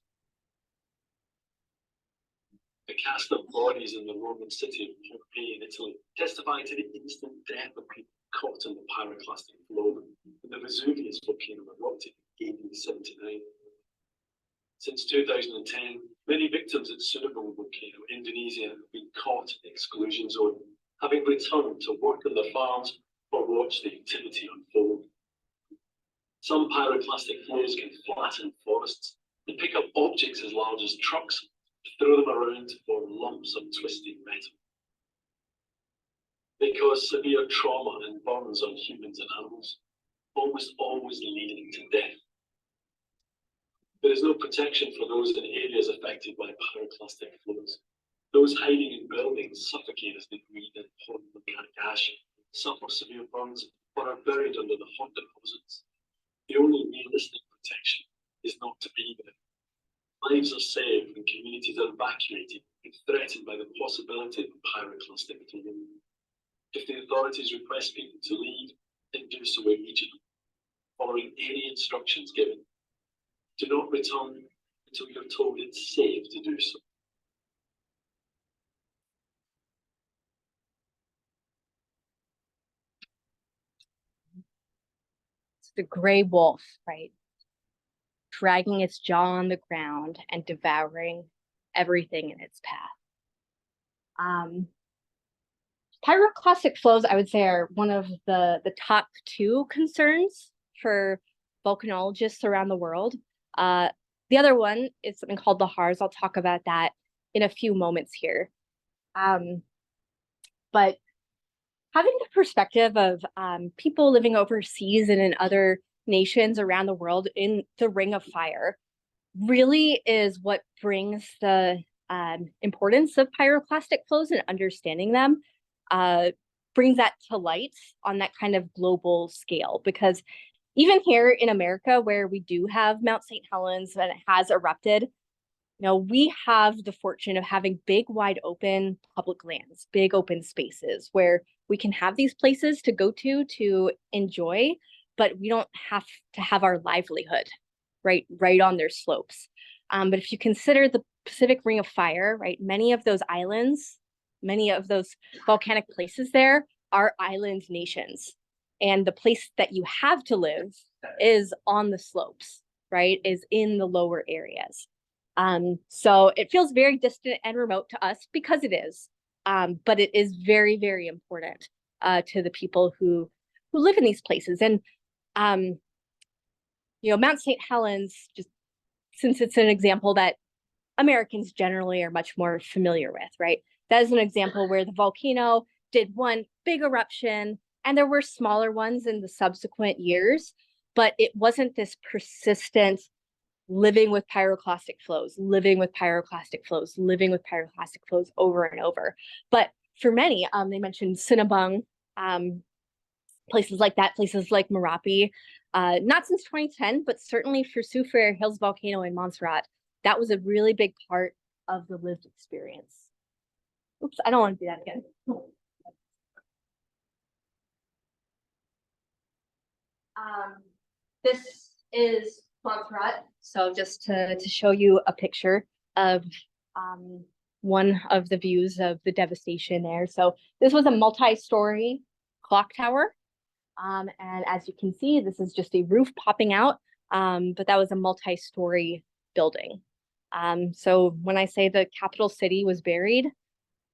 [SPEAKER 4] The cast of bodies in the Roman city of Pompeii in Italy testified to the instant death of people caught in the pyroclastic flow when the Vesuvius volcano erupted in 1879. Since 2010, Many victims at Sunabung volcano, Indonesia, have been caught in the exclusion zone, having returned to work on their farms or watch the activity unfold. Some pyroclastic flows can flatten forests and pick up objects as large as trucks, throw them around to form lumps of twisted metal. They cause severe trauma and burns on humans and animals, almost always leading to death. There is no protection for those in areas affected by pyroclastic flows. Those hiding in buildings suffocate as they breathe in hot volcanic ash, suffer severe burns, or are buried under the hot deposits. The only realistic protection is not to be there. Lives are saved when communities are evacuated and threatened by the possibility of pyroclastic flow. If the authorities request people to leave, then do so immediately, following any instructions given. Do not return until you're told it's safe to do so.
[SPEAKER 2] It's the gray wolf, right? Dragging its jaw on the ground and devouring everything in its path. Pyroclastic flows, I would say, are one of the top two concerns for volcanologists around the world. The other one is something called lahars. I'll talk about that in a few moments here. But having the perspective of people living overseas and in other nations around the world in the Ring of Fire really is what brings the importance of pyroclastic flows and understanding them, brings that to light on that kind of global scale. Because even here in America, where we do have Mount St. Helens and it has erupted, we have the fortune of having big, wide open public lands, big open spaces where we can have these places to go to enjoy, but we don't have to have our livelihood right on their slopes. But if you consider the Pacific Ring of Fire, right, many of those islands, many of those volcanic places there are island nations. And the place that you have to live is on the slopes, right, is in the lower areas. So it feels very distant and remote to us because it is, but it is very, very important to the people who live in these places. And Mount St. Helens, just since it's an example that Americans generally are much more familiar with, right? That is an example where the volcano did one big eruption, and there were smaller ones in the subsequent years, but it wasn't this persistent living with pyroclastic flows, living with pyroclastic flows, living with pyroclastic flows over and over. But for many, they mentioned Sinabung, places like that, places like Merapi, not since 2010, but certainly for Soufriere Hills Volcano in Montserrat, that was a really big part of the lived experience. Oops, I don't want to do that again. This is Montserrat. So just to show you a picture of one of the views of the devastation there. So this was a multi-story clock tower. And as you can see, this is just a roof popping out, but that was a multi-story building. So when I say the capital city was buried,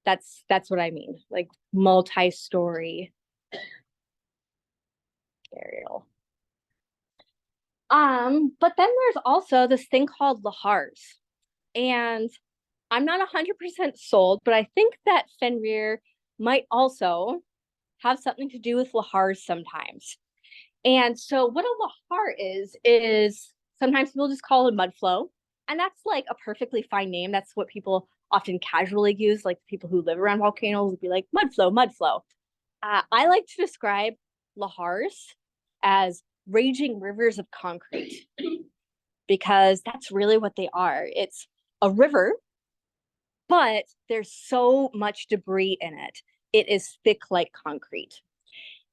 [SPEAKER 2] that's what I mean, like multi-story burial. But then there's also this thing called lahars. And I'm not 100% sold, but I think that Fenrir might also have something to do with lahars sometimes. And so what a lahar is sometimes people just call it mud flow. And that's like a perfectly fine name. That's what people often casually use, like people who live around volcanoes would be like mud flow, mud flow. I like to describe lahars as raging rivers of concrete because that's really what they are. It's a river, but there's so much debris in it. It is thick like concrete.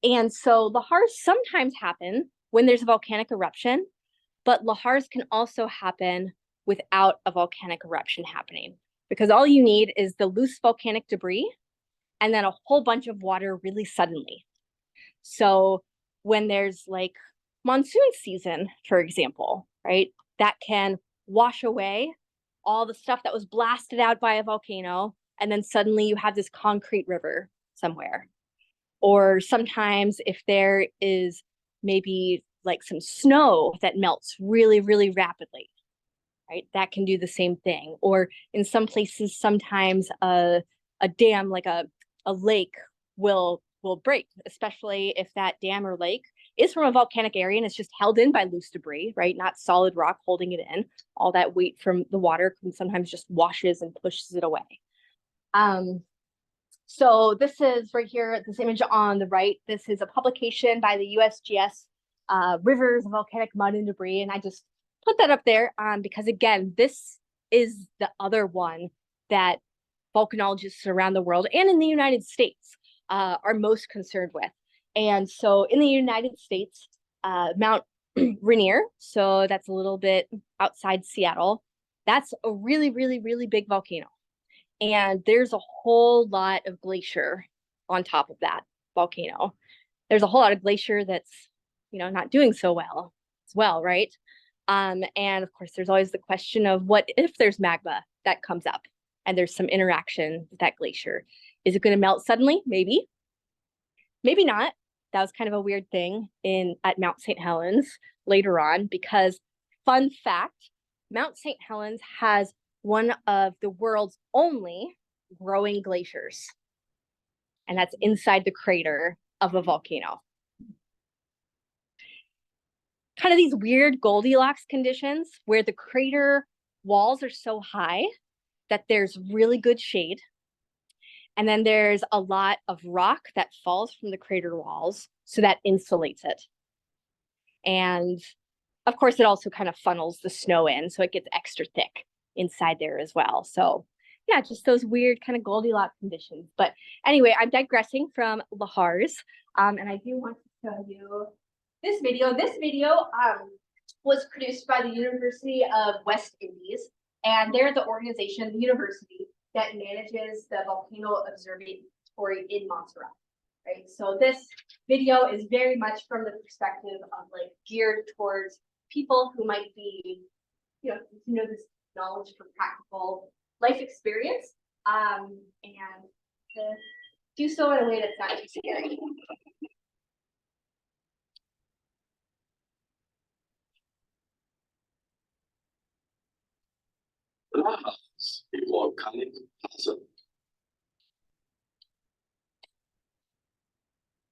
[SPEAKER 2] And so lahars sometimes happen when there's a volcanic eruption, but lahars can also happen without a volcanic eruption happening because all you need is the loose volcanic debris and then a whole bunch of water really suddenly. So when there's like monsoon season, for example, right, that can wash away all the stuff that was blasted out by a volcano, and then suddenly you have this concrete river somewhere. Or sometimes if there is maybe like some snow that melts really, really rapidly, right? That can do the same thing. Or in some places, sometimes a dam, like a lake, will break, especially if that dam or lake is from a volcanic area and it's just held in by loose debris, right? Not solid rock holding it in. All that weight from the water can sometimes just washes and pushes it away. So this is right here, this image on the right. This is a publication by the USGS, Rivers of Volcanic Mud and Debris. And I just put that up there because, again, this is the other one that volcanologists around the world and in the United States are most concerned with. And so in the United States, Mount Rainier, so that's a little bit outside Seattle, that's a really, really, really big volcano. And there's a whole lot of glacier on top of that volcano. There's a whole lot of glacier that's, not doing so well as well, right? And of course, there's always the question of what if there's magma that comes up and there's some interaction with that glacier? Is it going to melt suddenly? Maybe. Maybe not. That was kind of a weird thing at Mount St. Helens later on, because fun fact, Mount St. Helens has one of the world's only growing glaciers. And that's inside the crater of a volcano. Kind of these weird Goldilocks conditions where the crater walls are so high that there's really good shade. And then there's a lot of rock that falls from the crater walls, so that insulates it. And of course, it also kind of funnels the snow in, so it gets extra thick inside there as well. So yeah, just those weird kind of Goldilocks conditions. But anyway, I'm digressing from lahars, and I do want to show you this video. This video was produced by the University of West Indies, and they're the organization, the university, that manages the volcano observatory in Montserrat, right? So this video is very much from the perspective of like geared towards people who might be, this knowledge for practical life experience, and to do so in a way that's not too scary.
[SPEAKER 4] Lahars, a volcanic hazard.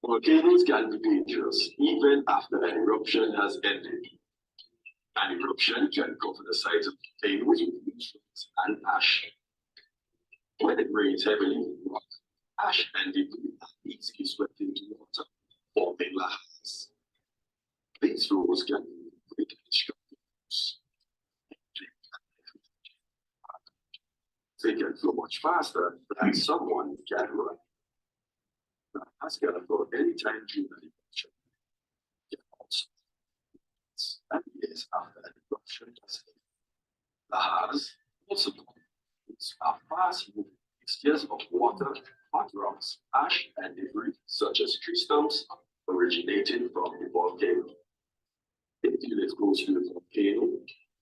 [SPEAKER 4] Volcanoes can be dangerous even after an eruption has ended. An eruption can cover the sides of volcanoes with loose and ash. When it rains heavily, rock, ash, and debris are easily swept into water, forming lahars. These flows can be greatly destructive. They can flow much faster than someone can run. Lahars can occur anytime during an eruption. And years after an eruption has ended. Lahars also are fast-moving mixtures of water, hot rocks, ash, and debris, such as tree stumps, originating from the volcano. If you live close to the volcano,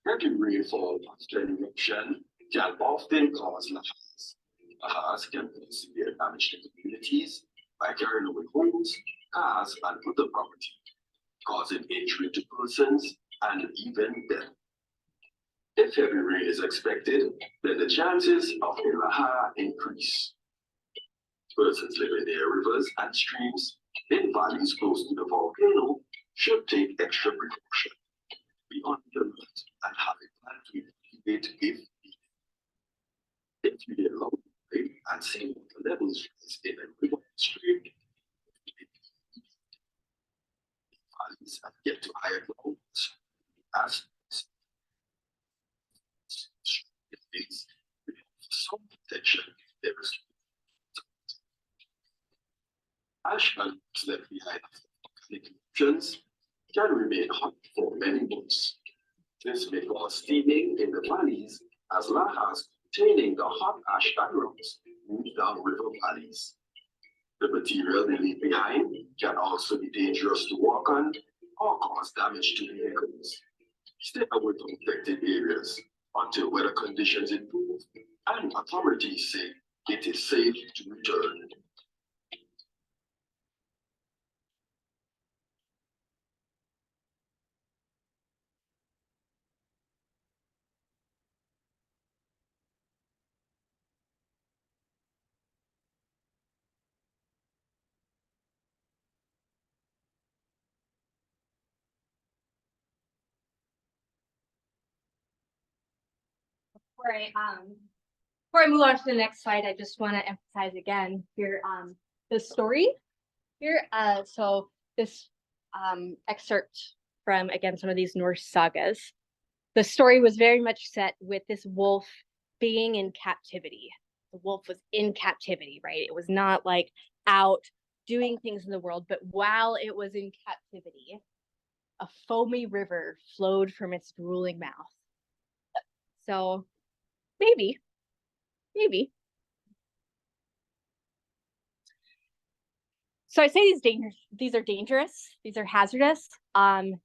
[SPEAKER 4] heavy rainfall after an eruption can often cause lahars. Lahars can cause severe damage to communities by carrying away homes, cars, and other property, causing injury to persons and even death. If heavy rain is expected, then the chances of a lahar increase. Persons living near rivers and streams in valleys close to the volcano should take extra precaution, be on the alert, and have a plan to evacuate if needed. If you hear loud rain and see water levels rise in a river or stream, valleys and get to higher grounds as some protection there is. Ash and left behind after volcanic eruptions can remain hot for many months. This may cause steaming in the valleys as lahars containing the hot ash and rocks move down river valleys. The material they leave behind can also be dangerous to walk on or cause damage to vehicles. Stay away from affected areas until weather conditions improve and authorities say it is safe to return.
[SPEAKER 2] Before I move on to the next slide, I just want to emphasize again here the story here. So this excerpt from, again, some of these Norse sagas. The story was very much set with this wolf being in captivity. The wolf was in captivity, right? It was not like out doing things in the world, but while it was in captivity, a foamy river flowed from its drooling mouth. So maybe. So I say these are dangerous, these are hazardous, and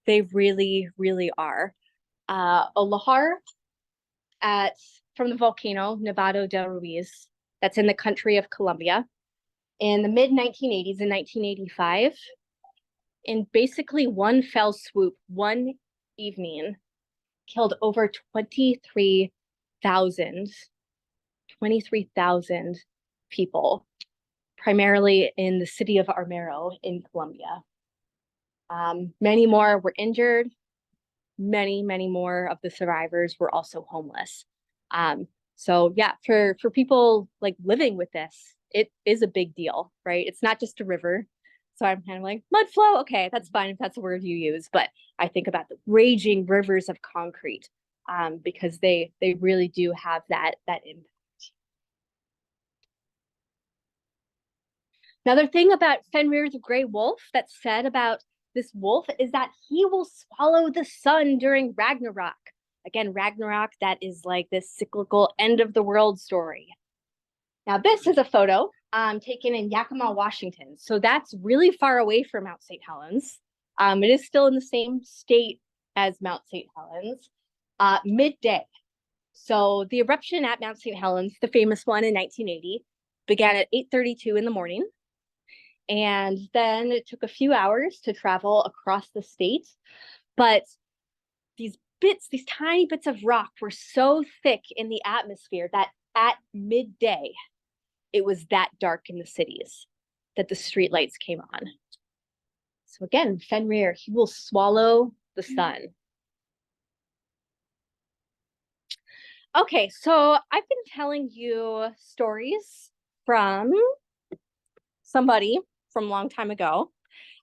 [SPEAKER 2] they really, really are. Olahar from the volcano Nevado del Ruiz, that's in the country of Colombia, in the mid 1980s, in 1985, in basically one fell swoop, one evening, killed over 23,000 people, primarily in the city of Armero in Colombia. Many more were injured. Many more of the survivors were also homeless. So yeah, for people like living with this, it is a big deal, right? It's not just a river. So I'm kind of like, mud flow, okay, that's fine if that's a word you use. But I think about the raging rivers of concrete, because they really do have that impact. Another thing about Fenrir the Grey Wolf that's said about this wolf is that he will swallow the sun during Ragnarok. Again, Ragnarok, that is like this cyclical end of the world story. Now, this is a photo taken in Yakima, Washington. So that's really far away from Mount St. Helens. It is still in the same state as Mount St. Helens, midday. So the eruption at Mount St. Helens, the famous one in 1980, began at 8:32 in the morning. And then it took a few hours to travel across the state. But these tiny bits of rock were so thick in the atmosphere that at midday, it was that dark in the cities that the streetlights came on. So again, Fenrir, he will swallow the sun. Okay, so I've been telling you stories from somebody from a long time ago.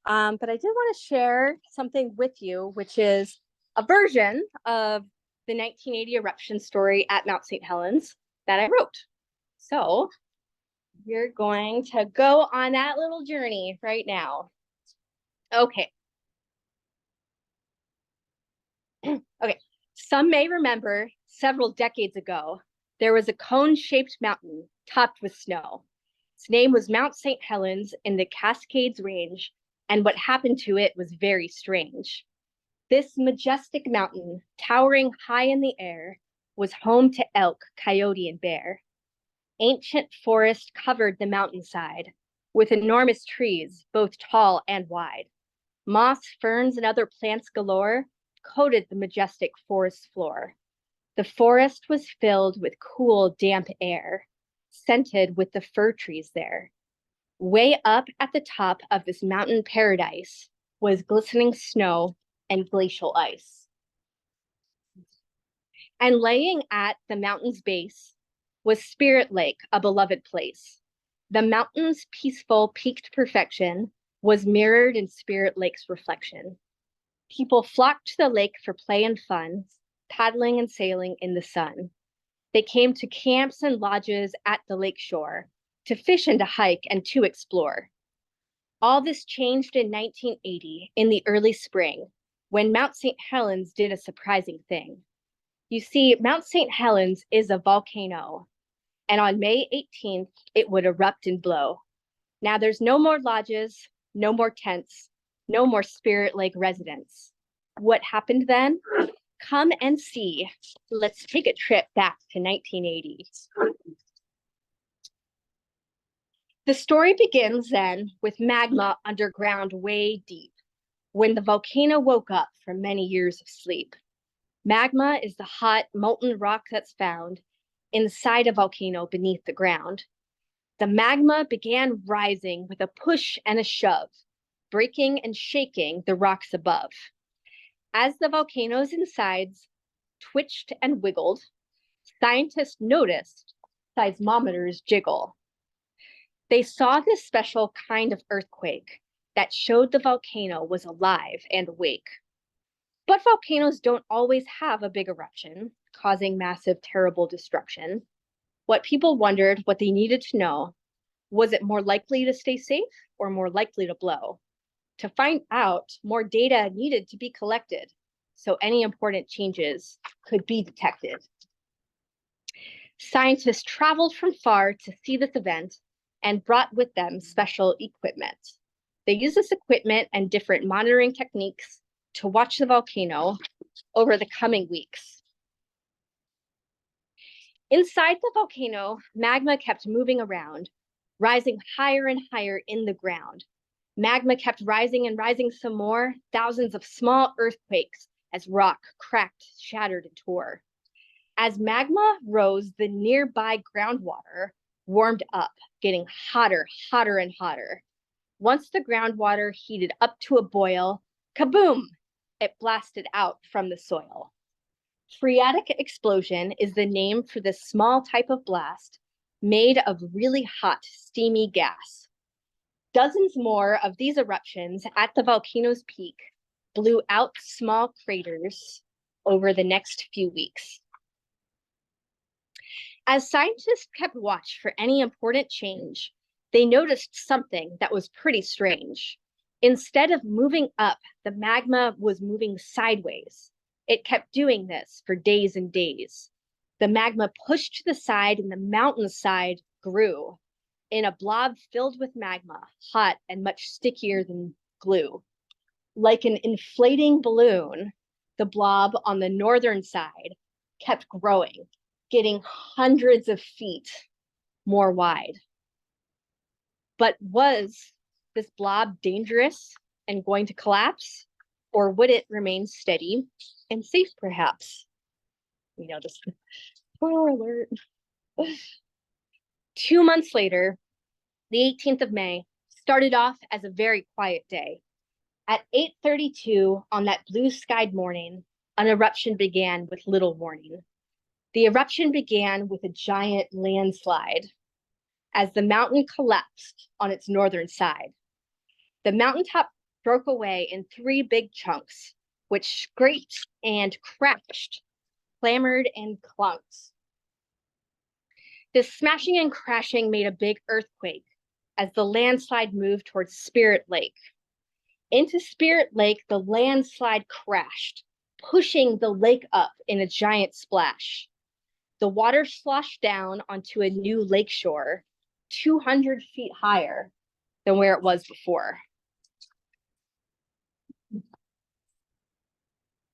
[SPEAKER 2] But I did want to share something with you, which is a version of the 1980 eruption story at Mount St. Helens that I wrote. So we're going to go on that little journey right now. Okay. Okay. Some may remember several decades ago, there was a cone-shaped mountain topped with snow. Its name was Mount St. Helens in the Cascades Range, and what happened to it was very strange. This majestic mountain, towering high in the air, was home to elk, coyote, and bear. Ancient forest covered the mountainside, with enormous trees, both tall and wide. Moss, ferns, and other plants galore coated the majestic forest floor. The forest was filled with cool, damp air, scented with the fir trees there. Way up at the top of this mountain paradise was glistening snow and glacial ice. And laying at the mountain's base was Spirit Lake, a beloved place. The mountain's peaceful, peaked perfection was mirrored in Spirit Lake's reflection. People flocked to the lake for play and fun, paddling and sailing in the sun. They came to camps and lodges at the lake shore, to fish and to hike and to explore. All this changed in 1980, in the early spring, when Mount St. Helens did a surprising thing. You see, Mount St. Helens is a volcano, and on May 18th, it would erupt and blow. Now there's no more lodges, no more tents, no more Spirit Lake residents. What happened then? Come and see. Let's take a trip back to 1980. The story begins then with magma underground way deep, when the volcano woke up from many years of sleep. Magma is the hot, molten rock that's found inside a volcano beneath the ground. The magma began rising with a push and a shove, breaking and shaking the rocks above. As the volcano's insides twitched and wiggled, scientists noticed seismometers jiggle. They saw this special kind of earthquake that showed the volcano was alive and awake. But volcanoes don't always have a big eruption, causing massive, terrible destruction. What people wondered, what they needed to know, was it more likely to stay safe or more likely to blow? To find out, more data needed to be collected so any important changes could be detected. Scientists traveled from far to see this event and brought with them special equipment. They used this equipment and different monitoring techniques to watch the volcano over the coming weeks. Inside the volcano, magma kept moving around, rising higher and higher in the ground. Magma kept rising and rising some more, thousands of small earthquakes as rock cracked, shattered, and tore. As magma rose, the nearby groundwater warmed up, getting hotter, hotter, and hotter. Once the groundwater heated up to a boil, kaboom, it blasted out from the soil. Phreatic explosion is the name for this small type of blast made of really hot, steamy gas. Dozens more of these eruptions at the volcano's peak blew out small craters over the next few weeks. As scientists kept watch for any important change, they noticed something that was pretty strange. Instead of moving up, the magma was moving sideways. It kept doing this for days and days. The magma pushed to the side and the mountainside grew in a blob filled with magma, hot and much stickier than glue. Like an inflating balloon, the blob on the northern side kept growing, getting hundreds of feet more wide. But was this blob dangerous and going to collapse? Or would it remain steady and safe, perhaps? You know, this spoiler alert. 2 months later, the 18th of May, started off as a very quiet day. At 8:32 on that blue-skied morning, an eruption began with little warning. The eruption began with a giant landslide as the mountain collapsed on its northern side. The mountaintop broke away in 3 big chunks, which scraped and crashed, clamored and clunked. This smashing and crashing made a big earthquake as the landslide moved towards Spirit Lake. Into Spirit Lake, the landslide crashed, pushing the lake up in a giant splash. The water sloshed down onto a new lakeshore, 200 feet higher than where it was before.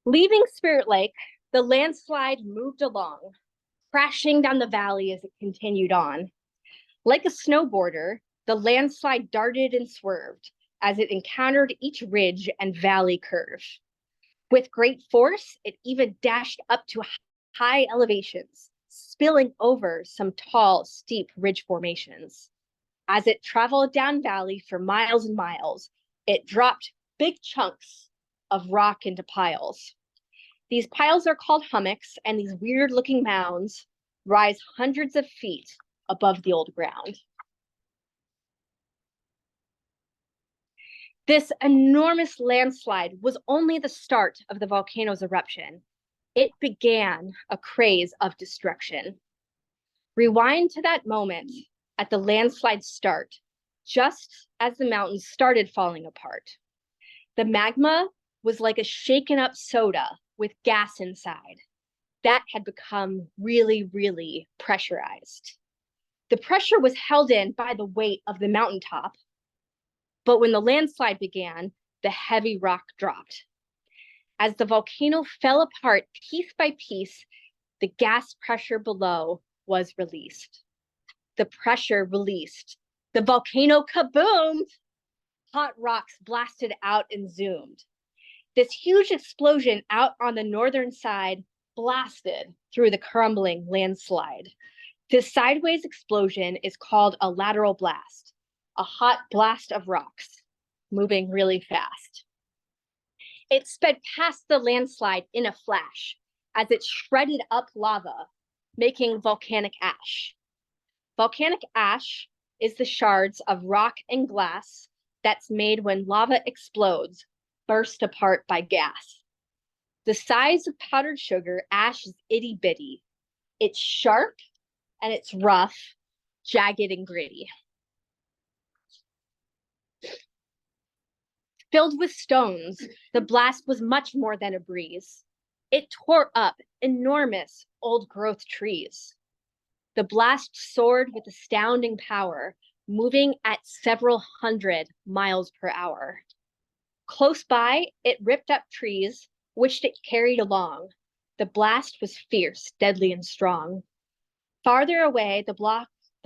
[SPEAKER 2] Leaving Spirit Lake, the landslide moved along, crashing down the valley as it continued on. Like a snowboarder, the landslide darted and swerved as it encountered each ridge and valley curve. With great force, it even dashed up to high elevations, spilling over some tall, steep ridge formations. As it traveled down valley for miles and miles, it dropped big chunks of rock into piles. These piles are called hummocks, and these weird-looking mounds rise hundreds of feet above the old ground. This enormous landslide was only the start of the volcano's eruption. It began a craze of destruction. Rewind to that moment at the landslide start, just as the mountains started falling apart. The magma was like a shaken up soda with gas inside. That had become really, really pressurized. The pressure was held in by the weight of the mountaintop, but when the landslide began, the heavy rock dropped. As the volcano fell apart piece by piece, the gas pressure below was released. The pressure released. The volcano kaboomed. Hot rocks blasted out and zoomed. This huge explosion out on the northern side blasted through the crumbling landslide. This sideways explosion is called a lateral blast, a hot blast of rocks moving really fast. It sped past the landslide in a flash as it shredded up lava, making volcanic ash. Volcanic ash is the shards of rock and glass that's made when lava explodes, burst apart by gas. The size of powdered sugar, ash is itty bitty. It's sharp and it's rough, jagged and gritty. Filled with stones, the blast was much more than a breeze. It tore up enormous old growth trees. The blast soared with astounding power, moving at several hundred miles per hour. Close by, it ripped up trees, which it carried along. The blast was fierce, deadly, and strong. Farther away, the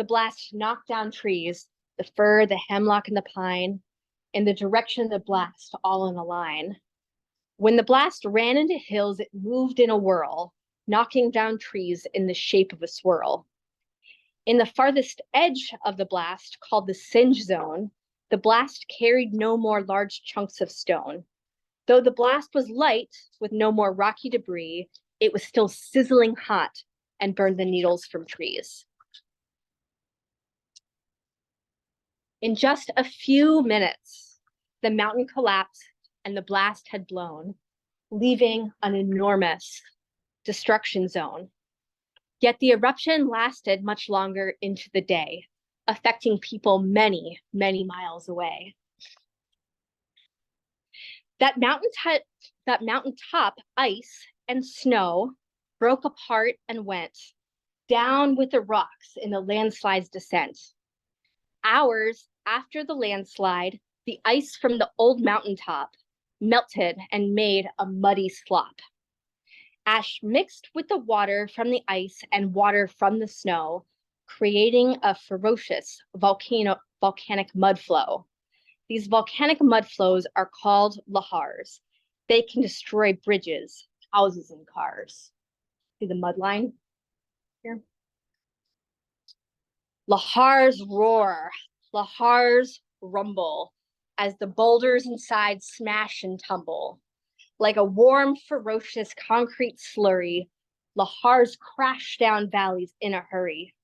[SPEAKER 2] blast knocked down trees, the fir, the hemlock, and the pine, in the direction of the blast, all in a line. When the blast ran into hills, it moved in a whirl, knocking down trees in the shape of a swirl. In the farthest edge of the blast, called the singe zone, the blast carried no more large chunks of stone. Though the blast was light, with no more rocky debris, it was still sizzling hot and burned the needles from trees. In just a few minutes, the mountain collapsed and the blast had blown, leaving an enormous destruction zone. Yet the eruption lasted much longer into the day, affecting people many, many miles away. That mountaintop ice and snow broke apart and went down with the rocks in the landslide's descent. Hours after the landslide, the ice from the old mountaintop melted and made a muddy slop. Ash mixed with the water from the ice and water from the snow, creating a ferocious volcanic mud flow. These volcanic mud flows are called lahars. They can destroy bridges, houses, and cars. See the mud line here? Lahars roar, lahars rumble, as the boulders inside smash and tumble. Like a warm, ferocious concrete slurry, lahars crash down valleys in a hurry.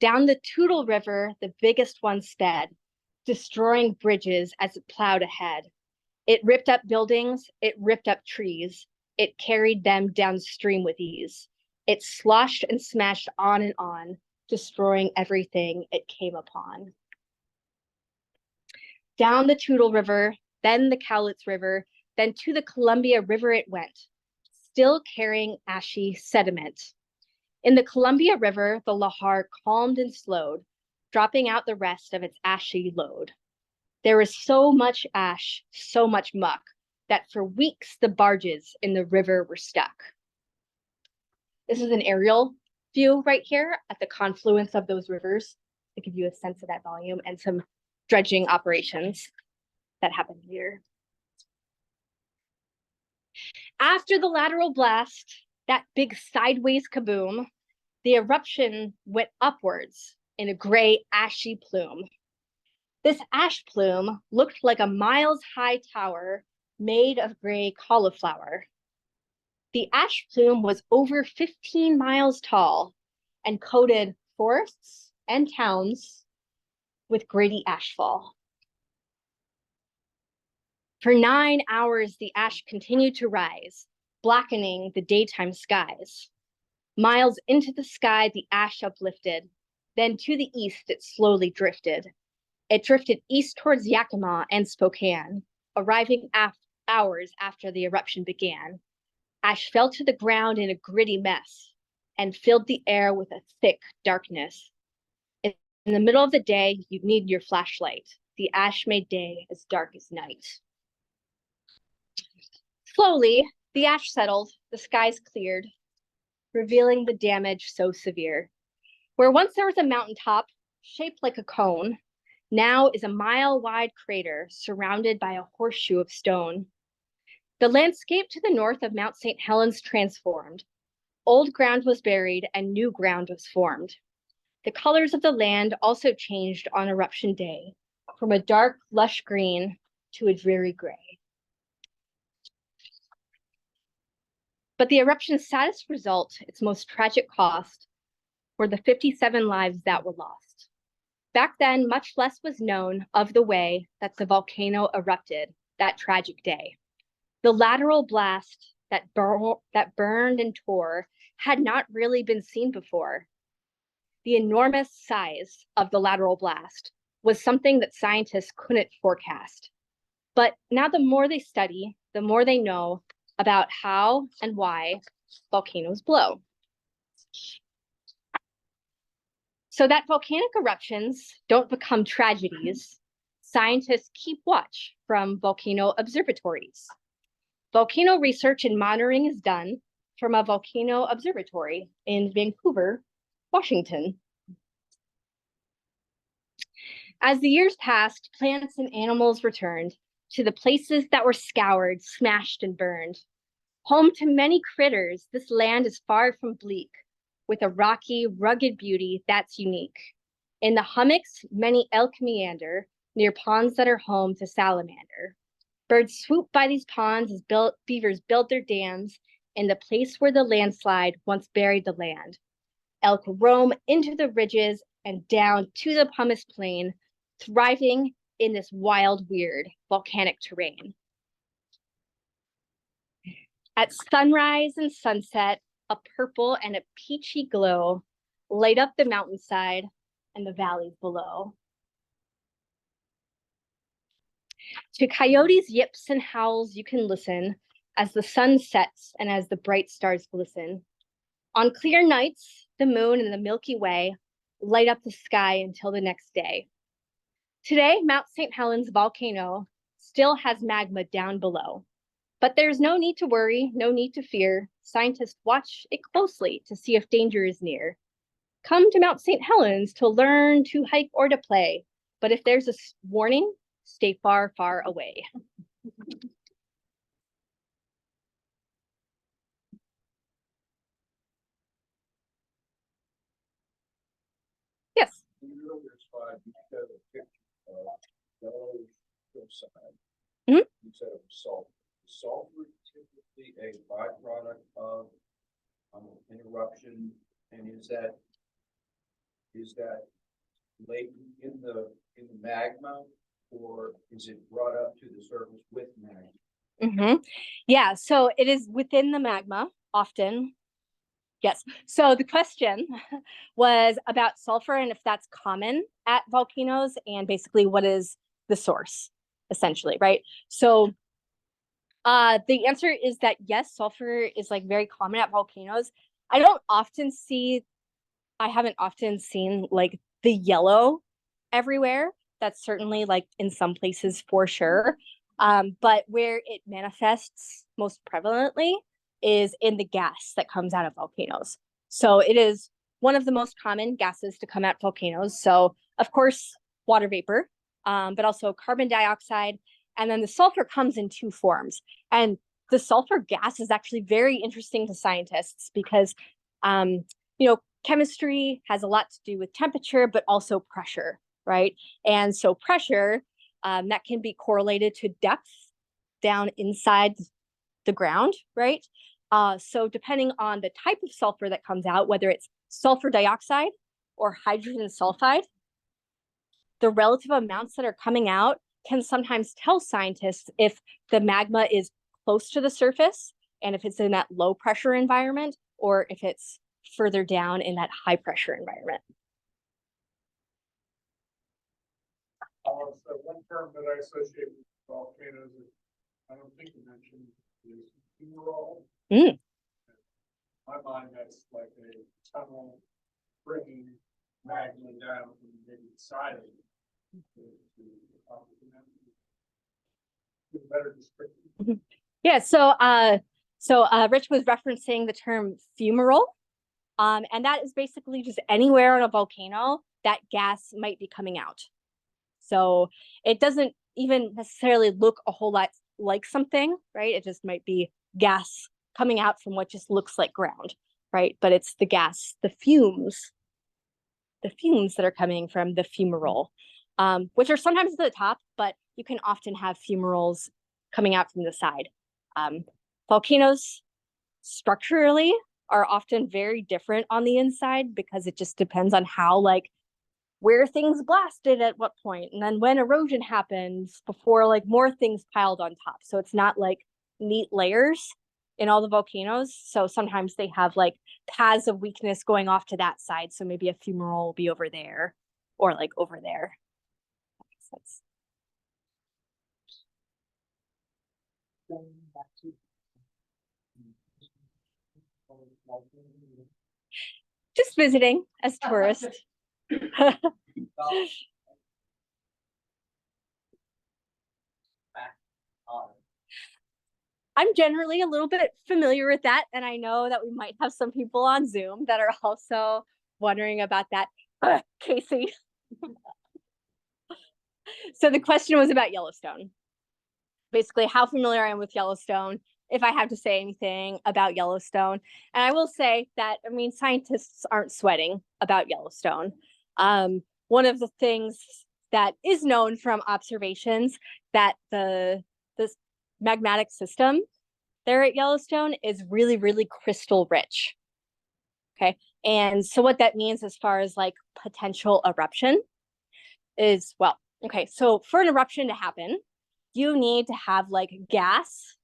[SPEAKER 2] Down the Toutle River, the biggest one sped, destroying bridges as it plowed ahead. It ripped up buildings, it ripped up trees, it carried them downstream with ease. It sloshed and smashed on, destroying everything it came upon. Down the Toutle River, then the Cowlitz River, then to the Columbia River it went, still carrying ashy sediment. In the Columbia River, the lahar calmed and slowed, dropping out the rest of its ashy load. There was so much ash, so much muck, that for weeks the barges in the river were stuck. This is an aerial view right here at the confluence of those rivers to give you a sense of that volume and some dredging operations that happened here. After the lateral blast, that big sideways kaboom, the eruption went upwards in a gray ashy plume. This ash plume looked like a miles-high tower made of gray cauliflower. The ash plume was over 15 miles tall and coated forests and towns with gritty ashfall. For 9 hours, the ash continued to rise, blackening the daytime skies. Miles into the sky, the ash uplifted. Then to the east, it slowly drifted. It drifted east towards Yakima and Spokane, arriving hours after the eruption began. Ash fell to the ground in a gritty mess and filled the air with a thick darkness. In the middle of the day, you'd need your flashlight. The ash made day as dark as night. Slowly, the ash settled, the skies cleared, revealing the damage so severe. Where once there was a mountaintop shaped like a cone, now is a mile-wide crater surrounded by a horseshoe of stone. The landscape to the north of Mount St. Helens transformed. Old ground was buried and new ground was formed. The colors of the land also changed on eruption day, from a dark, lush green to a dreary gray. But the eruption's saddest result, its most tragic cost, were the 57 lives that were lost. Back then, much less was known of the way that the volcano erupted that tragic day. The lateral blast that burned and tore had not really been seen before. The enormous size of the lateral blast was something that scientists couldn't forecast. But now the more they study, the more they know about how and why volcanoes blow. So that volcanic eruptions don't become tragedies, scientists keep watch from volcano observatories. Volcano research and monitoring is done from a volcano observatory in Vancouver, Washington. As the years passed, plants and animals returned to the places that were scoured, smashed, and burned. Home to many critters, this land is far from bleak, with a rocky, rugged beauty that's unique. In the hummocks, many elk meander near ponds that are home to salamander. Birds swoop by these ponds as beavers build their dams in the place where the landslide once buried the land. Elk roam into the ridges and down to the pumice plain, thriving in this wild, weird volcanic terrain. At sunrise and sunset, a purple and a peachy glow light up the mountainside and the valleys below. To coyotes' yips and howls you can listen as the sun sets and as the bright stars glisten. On clear nights, the moon and the Milky Way light up the sky until the next day. Today, Mount St. Helens volcano still has magma down below. But there's no need to worry, no need to fear. Scientists watch it closely to see if danger is near. Come to Mount St. Helens to learn, to hike, or to play. But if there's a warning, stay far, far away. Yes.
[SPEAKER 3] In the earlier slide, you showed a picture of yellow hillside.
[SPEAKER 2] Mhm.
[SPEAKER 3] You said it was sulfur. Is sulfur typically a byproduct of an eruption, and is that latent in the magma, or is it brought up to the surface with magma?
[SPEAKER 2] Yeah, so it is within the magma often. Yes. So the question was about sulfur and if that's common at volcanoes and basically what is the source, essentially, right? So the answer is that yes, sulfur is like very common at volcanoes. I haven't often seen like the yellow everywhere. That's certainly like in some places for sure. But where it manifests most prevalently is in the gas that comes out of volcanoes. So it is one of the most common gases to come out volcanoes. So of course, water vapor, but also carbon dioxide. And then the sulfur comes in two forms. And the sulfur gas is actually very interesting to scientists because, chemistry has a lot to do with temperature, but also pressure, right? And so pressure, that can be correlated to depth down inside the ground, right? So depending on the type of sulfur that comes out, whether it's sulfur dioxide or hydrogen sulfide, the relative amounts that are coming out can sometimes tell scientists if the magma is close to the surface and if it's in that low pressure environment or if it's further down in that high pressure environment.
[SPEAKER 5] So one term that I associate with volcanoes, I don't think you mentioned, is fumarole. In my mind, that's like a tunnel bringing magma down from the side of it to the top of the mountain. Better description.
[SPEAKER 2] Yeah, so Rich was referencing the term fumarole. And that is basically just anywhere on a volcano that gas might be coming out. So it doesn't even necessarily look a whole lot like something, right? It just might be gas coming out from what just looks like ground, right? But it's the gas, the fumes that are coming from the fumarole, which are sometimes at the top, but you can often have fumaroles coming out from the side. Volcanoes structurally are often very different on the inside because it just depends on how, like, where things blasted at what point, and then when erosion happens before like more things piled on top. So it's not like neat layers in all the volcanoes. So sometimes they have like paths of weakness going off to that side. So maybe a fumarole will be over there or like over there. That makes sense. Just visiting as tourists. I'm generally a little bit familiar with that, and I know that we might have some people on Zoom that are also wondering about that. Casey. So the question was about Yellowstone. Basically, how familiar I am with Yellowstone, if I have to say anything about Yellowstone. And I will say that, I mean, scientists aren't sweating about Yellowstone. One of the things that is known from observations that the magmatic system there at Yellowstone is really, really crystal rich. Okay. And so what that means as far as like potential eruption is, well, okay, so for an eruption to happen, you need to have like gas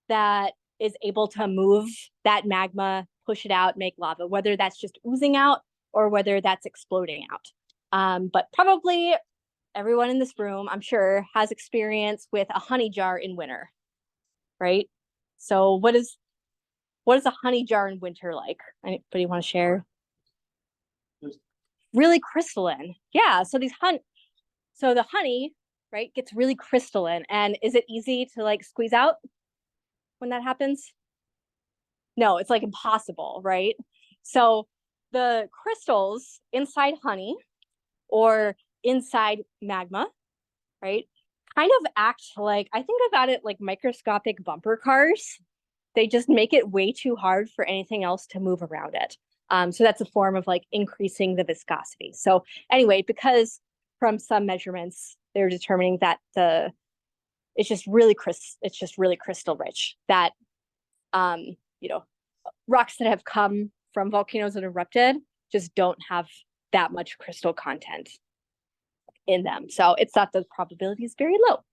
[SPEAKER 2] that is able to move that magma, push it out, make lava, whether that's just oozing out or whether that's exploding out. But probably everyone in this room, I'm sure, has experience with a honey jar in winter, right? So what is a honey jar in winter like? Anybody want to share? Really crystalline. Yeah. So the honey, right, gets really crystalline. And is it easy to like squeeze out when that happens? No, it's like impossible, right? So the crystals inside honey or inside magma, right, kind of act like, I think about it like microscopic bumper cars. They just make it way too hard for anything else to move around it. So that's a form of like increasing the viscosity. So anyway, because from some measurements, they're determining that it's just really crystal rich, that rocks that have come from volcanoes that erupted just don't have that much crystal content in them. So it's thought the probability is very low.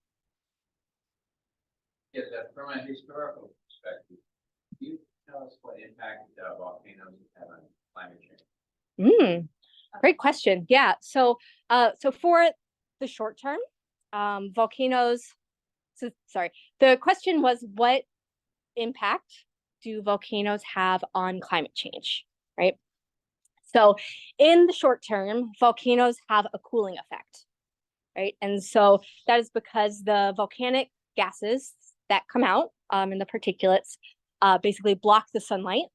[SPEAKER 3] Yes, from a historical perspective, can you tell us what impact volcanoes have on climate change?
[SPEAKER 2] Great question. Yeah. So for the short term, volcanoes. So sorry. The question was, what impact do volcanoes have on climate change? Right. So in the short term, volcanoes have a cooling effect, right? And so that is because the volcanic gases that come out in the particulates basically block the sunlight,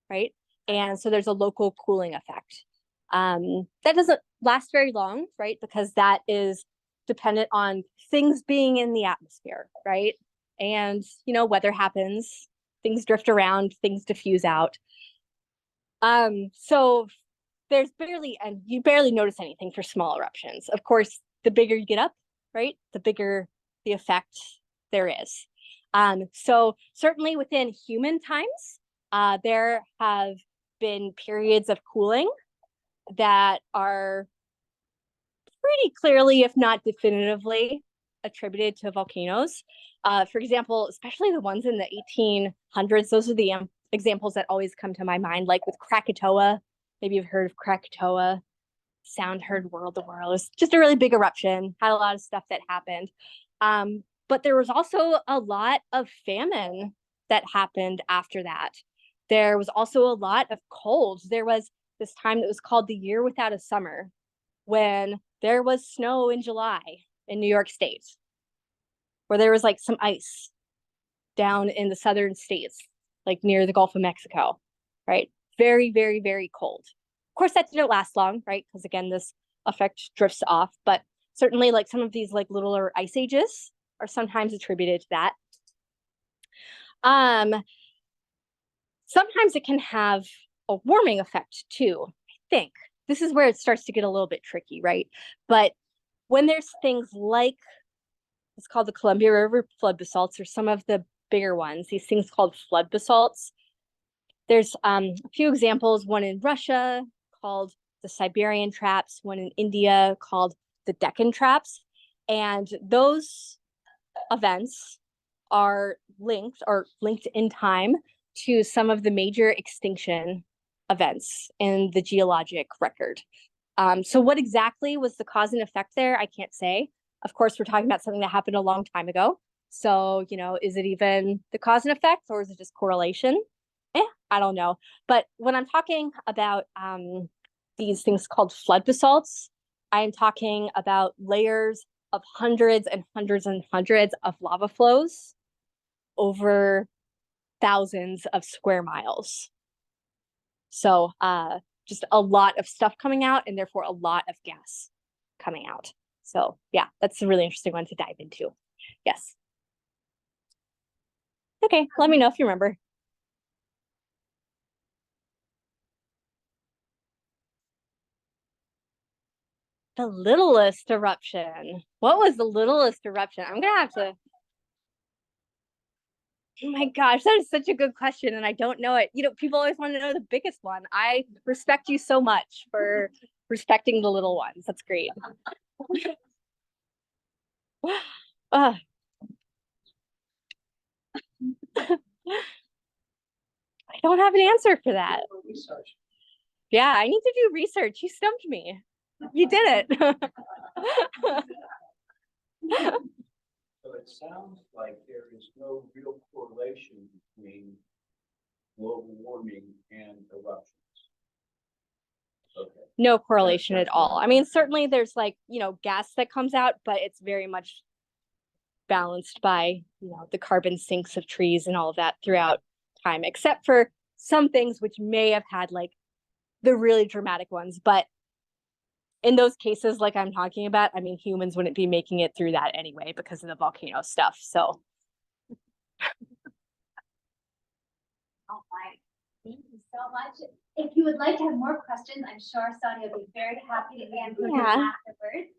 [SPEAKER 2] right? And so there's a local cooling effect. That doesn't last very long, right? Because that is dependent on things being in the atmosphere, right? And, weather happens, things drift around, things diffuse out. So you barely notice anything for small eruptions. Of course, the bigger you get up, right, the bigger the effect there is. So certainly within human times, there have been periods of cooling that are pretty clearly, if not definitively, attributed to volcanoes. For example, especially the ones in the 1800s, those are the examples that always come to my mind, like with Krakatoa. Maybe you've heard of Krakatoa. Sound heard world to world. It was just a really big eruption, had a lot of stuff that happened. But there was also a lot of famine that happened after that. There was also a lot of cold. There was this time that was called the year without a summer, when there was snow in July in New York State, where there was like some ice. down in the southern states, like near the Gulf of Mexico, right? Very, very, very cold. Of course, that didn't last long, right? Because again, this effect drifts off, but certainly like some of these like littler ice ages are sometimes attributed to that. Sometimes it can have a warming effect too, I think. This is where it starts to get a little bit tricky, right? But when there's things like, it's called the Columbia River flood basalts, or some of the bigger ones, these things called flood basalts. There's a few examples, one in Russia called the Siberian traps, one in India called the Deccan traps. And those events are linked in time to some of the major extinction events in the geologic record. So what exactly was the cause and effect there? I can't say. Of course, we're talking about something that happened a long time ago. So, you know, is it even the cause and effect, or is it just correlation? I don't know. But when I'm talking about these things called flood basalts, I am talking about layers of hundreds and hundreds and hundreds of lava flows over thousands of square miles. So just a lot of stuff coming out, and therefore a lot of gas coming out. So yeah, that's a really interesting one to dive into. Yes. Okay, let me know if you remember. The littlest eruption. What was the littlest eruption? I'm gonna have to. Oh my gosh, that is such a good question, and I don't know it. You know, people always want to know the biggest one. I respect you so much for respecting the little ones. That's great. I don't have an answer for that. Yeah, I need to do research. You stumped me. You did it.
[SPEAKER 3] So it sounds like there is no real correlation between global warming and eruptions. Okay.
[SPEAKER 2] No correlation at all. I mean, certainly there's like, you know, gas that comes out, but it's very much balanced by, you know, the carbon sinks of trees and all of that throughout time, except for some things which may have had like the really dramatic ones. But in those cases, like I'm talking about, I mean, humans wouldn't be making it through that anyway because of the volcano stuff. So.
[SPEAKER 1] All right. Thank you so much. If you would like to have more questions, I'm sure Sonja will be very happy to answer them afterwards.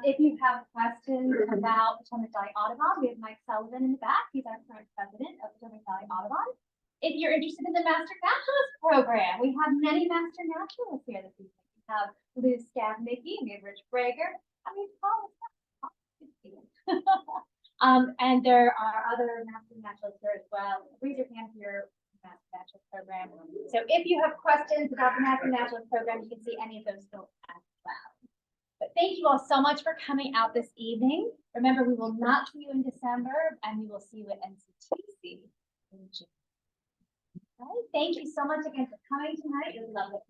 [SPEAKER 1] If you have questions about Potomac Valley Audubon, we have Mike Sullivan in the back. He's our current president of Potomac Valley Audubon. If you're interested in the Master Naturalist program, we have many Master Naturalists here this evening. We have Lou Skavnicki, we have Rich Brager. I mean, and there are other Master Naturalists here as well. Raise your hand if you're Master Naturalist program. So if you have questions about the Master Naturalist program, you can see any of those folks as well. But thank you all so much for coming out this evening. Remember, we will not see you in December, and we will see you at NCTC in June. All right, thank you so much again for coming tonight. It was lovely.